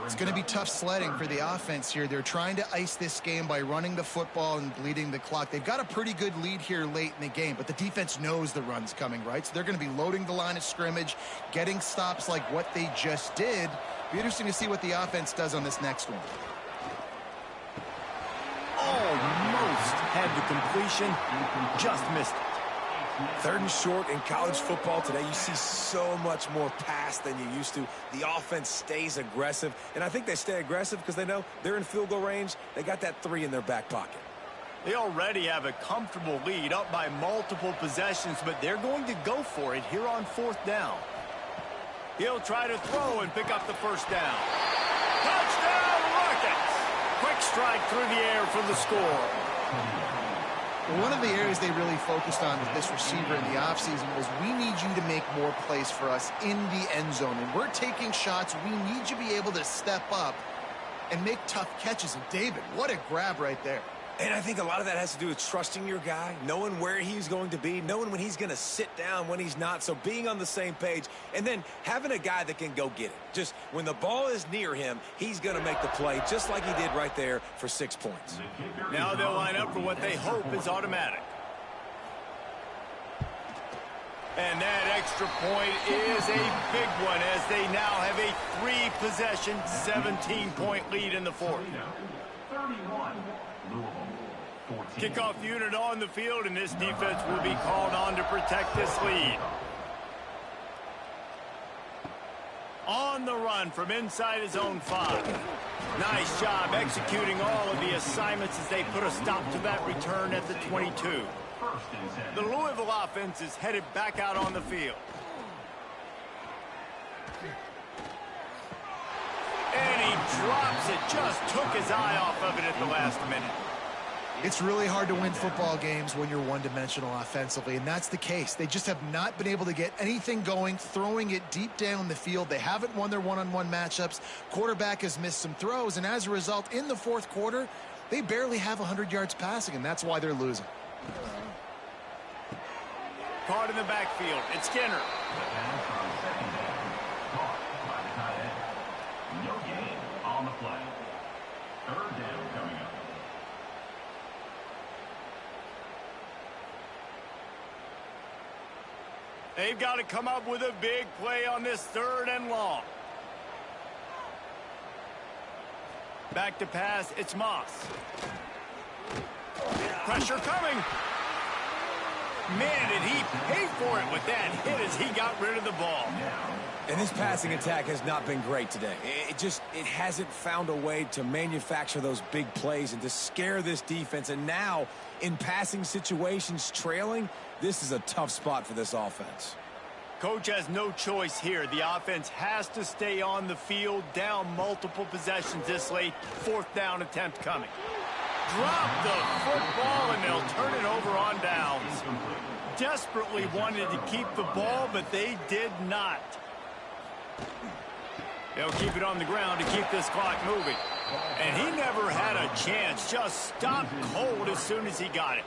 It's going to be tough sledding for the offense here. They're trying to ice this game by running the football and bleeding the clock. They've got a pretty good lead here late in the game, but the defense knows the run's coming, right? So they're going to be loading the line of scrimmage, getting stops like what they just did. Be interesting to see what the offense does on this next one. Almost had the completion, just missed it. 3rd and short in college football today. You see so much more pass than you used to. The offense stays aggressive, and I think they stay aggressive because they know they're in field goal range. They got that 3 in their back pocket. They already have a comfortable lead up by multiple possessions, but they're going to go for it here on fourth down. He'll try to throw and pick up the first down. Touchdown, Rockets! Quick strike through the air for the score. Well, one of the areas they really focused on with this receiver in the offseason was we need you to make more plays for us in the end zone. When we're taking shots, we need you to be able to step up and make tough catches. And David, what a grab right there. And I think a lot of that has to do with trusting your guy, knowing where he's going to be, knowing when he's going to sit down, when he's not, so being on the same page, and then having a guy that can go get it. Just when the ball is near him, he's going to make the play, just like he did right there for 6 points. Now they'll line up for what they hope is automatic. And that extra point is a big one as they now have a 3-possession, 17-point lead in the fourth. 31. Kickoff unit on the field, and this defense will be called on to protect this lead. On the run from inside his own 5. Nice job executing all of the assignments as they put a stop to that return at the 22. The Louisville offense is headed back out on the field. And he drops it, just took his eye off of it at the last minute. It's really hard to win football games when you're one-dimensional offensively, and that's the case. They just have not been able to get anything going, throwing it deep down the field. They haven't won their one-on-one matchups. Quarterback has missed some throws, and as a result, in the fourth quarter, they barely have 100 yards passing, and that's why they're losing. Caught in the backfield. It's Skinner. The pass on second down. Caught by the tight end. No gain on the play. Third down coming up. They've got to come up with a big play on this 3rd and long. Back to pass, it's Moss. Pressure coming. Man, did he pay for it with that hit as he got rid of the ball. And this passing attack has not been great today. It hasn't found a way to manufacture those big plays and to scare this defense. And now, in passing situations, trailing, this is a tough spot for this offense. Coach has no choice here. The offense has to stay on the field, down multiple possessions this late. 4th down attempt coming. Drop the football, and they'll turn it over on downs. Desperately wanted to keep the ball, but they did not. They'll keep it on the ground to keep this clock moving. And he never had a chance. Just stopped cold as soon as he got it.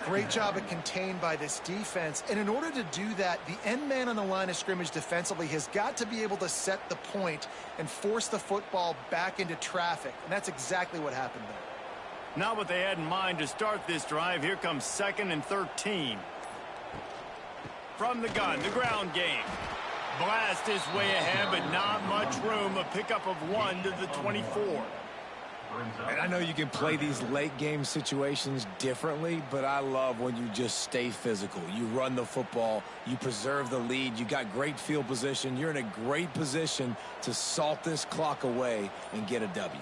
Great job of contained by this defense. And in order to do that, the end man on the line of scrimmage defensively has got to be able to set the point and force the football back into traffic. And that's exactly what happened there. Not what they had in mind to start this drive. Here comes 2nd and 13. From the gun, the ground game. Blast is way ahead, but not much room. A pickup of 1 to the 24. And I know you can play these late game situations differently, but I love when you just stay physical. You run the football, you preserve the lead, you got great field position. You're in a great position to salt this clock away and get a W.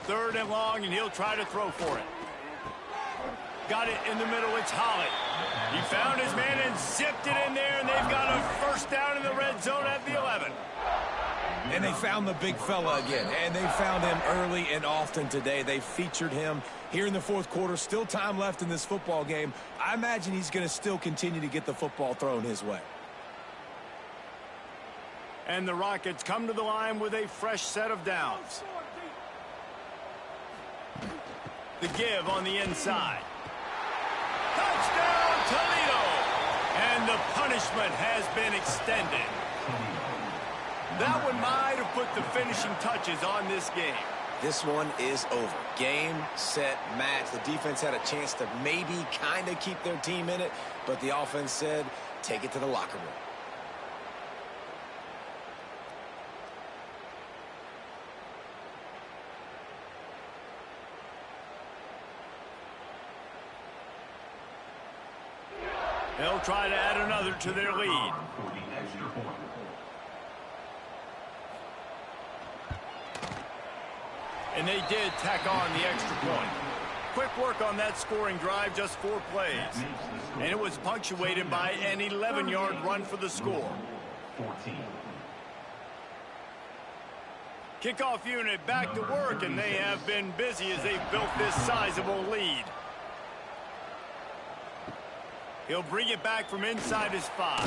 Third and long, and he'll try to throw for it. Got it in the middle. It's Holland. He found his man and zipped it in there, and they've got a 1st down in the red zone at the 11. And they found the big fella again, and they found him early and often today. They featured him here in the 4th quarter. Still time left in this football game. I imagine he's going to still continue to get the football thrown his way. And the Rockets come to the line with a fresh set of downs. The give on the inside. Touchdown, Toledo! And the punishment has been extended. That one might have put the finishing touches on this game. This one is over. Game, set, match. The defense had a chance to maybe kind of keep their team in it, but the offense said, take it to the locker room. They'll try to add another to their lead. And they did tack on the extra point. Quick work on that scoring drive, just 4 plays. And it was punctuated by an 11-yard run for the score. 14. Kickoff unit back to work, and they have been busy as they've built this sizable lead. He'll bring it back from inside his 5.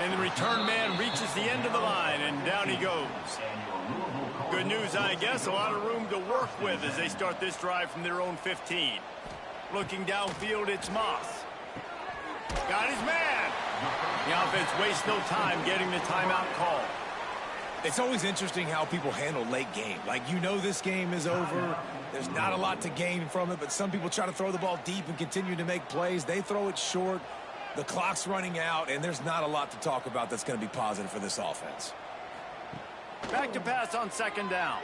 And the return man reaches the end of the line, and down he goes. Good news, I guess. A lot of room to work with as they start this drive from their own 15. Looking downfield, it's Moss. Got his man. The offense wastes no time getting the timeout call. It's always interesting how people handle late game. Like, you know this game is over. There's not a lot to gain from it, but some people try to throw the ball deep and continue to make plays. They throw it short. The clock's running out, and there's not a lot to talk about that's going to be positive for this offense. Back to pass on 2nd down.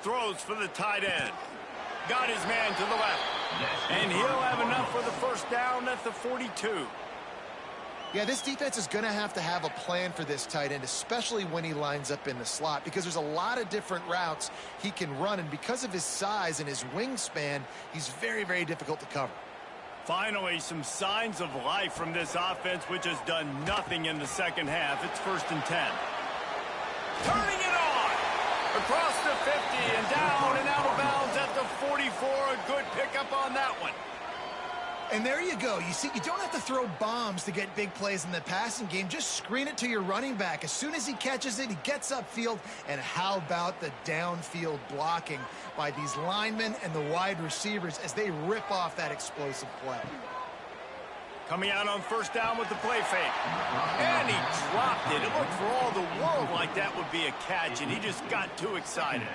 Throws for the tight end. Got his man to the left. And he'll have enough for the 1st down at the 42. Yeah, this defense is going to have a plan for this tight end, especially when he lines up in the slot, because there's a lot of different routes he can run, and because of his size and his wingspan, he's very, very difficult to cover. Finally, some signs of life from this offense, which has done nothing in the 2nd half. It's 1st and 10. Turning it on! Across the 50 and down and out of bounds at the 44. A good pickup on that one. And there you go. You see, you don't have to throw bombs to get big plays in the passing game. Just screen it to your running back. As soon as he catches it, he gets upfield. And how about the downfield blocking by these linemen and the wide receivers as they rip off that explosive play? Coming out on first down with the play fake. And he dropped it. It looked for all the world like that would be a catch, and he just got too excited.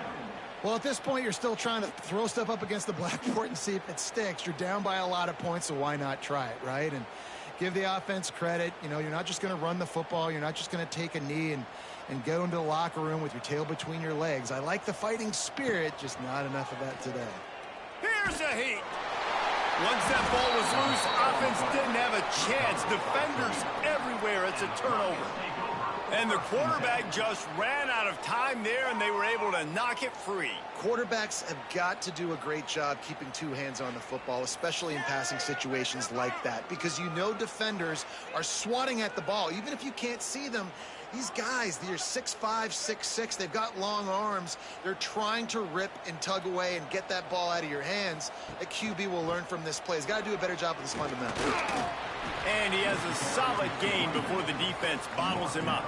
Well, at this point, you're still trying to throw stuff up against the blackboard and see if it sticks. You're down by a lot of points, so why not try it, right? And give the offense credit. You know, you're not just going to run the football. You're not just going to take a knee and go into the locker room with your tail between your legs. I like the fighting spirit, just not enough of that today. Here's a heat. Once that ball was loose, offense didn't have a chance. Defenders everywhere. It's a turnover. And the quarterback just ran out of time there, and they were able to knock it free. Quarterbacks have got to do a great job keeping two hands on the football, especially in passing situations like that, because you know defenders are swatting at the ball. Even if you can't see them, these guys, they're 6'5", 6'6", they've got long arms. They're trying to rip and tug away and get that ball out of your hands. A QB will learn from this play. He's got to do a better job with his fundamentals. And he has a solid gain before the defense bottles him up.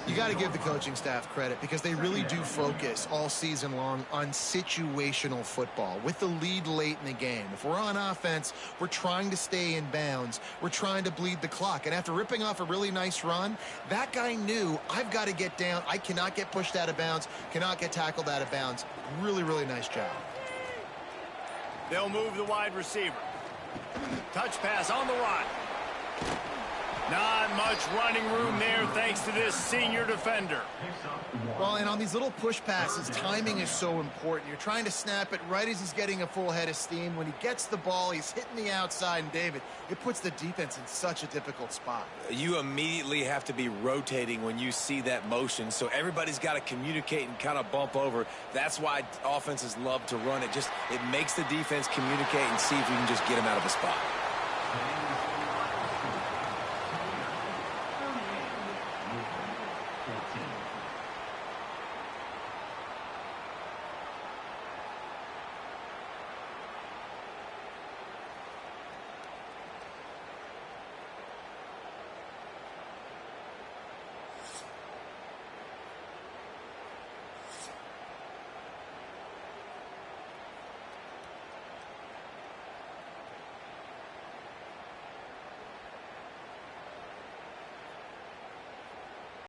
You got to give the coaching staff credit because they really do focus all season long on situational football with the lead late in the game. If we're on offense, we're trying to stay in bounds. We're trying to bleed the clock. And after ripping off a really nice run, that guy knew, I've got to get down. I cannot get pushed out of bounds, cannot get tackled out of bounds. Really, really nice job. They'll move the wide receiver. Touch pass on the run. Not much running room there thanks to this senior defender. Well, and on these little push passes, timing is so important. You're trying to snap it right as he's getting a full head of steam. When he gets the ball, he's hitting the outside, and David, it puts the defense in such a difficult spot. You immediately have to be rotating when you see that motion, so everybody's got to communicate and kind of bump over. That's why offenses love to run it. It makes the defense communicate and see if we can just get him out of a spot.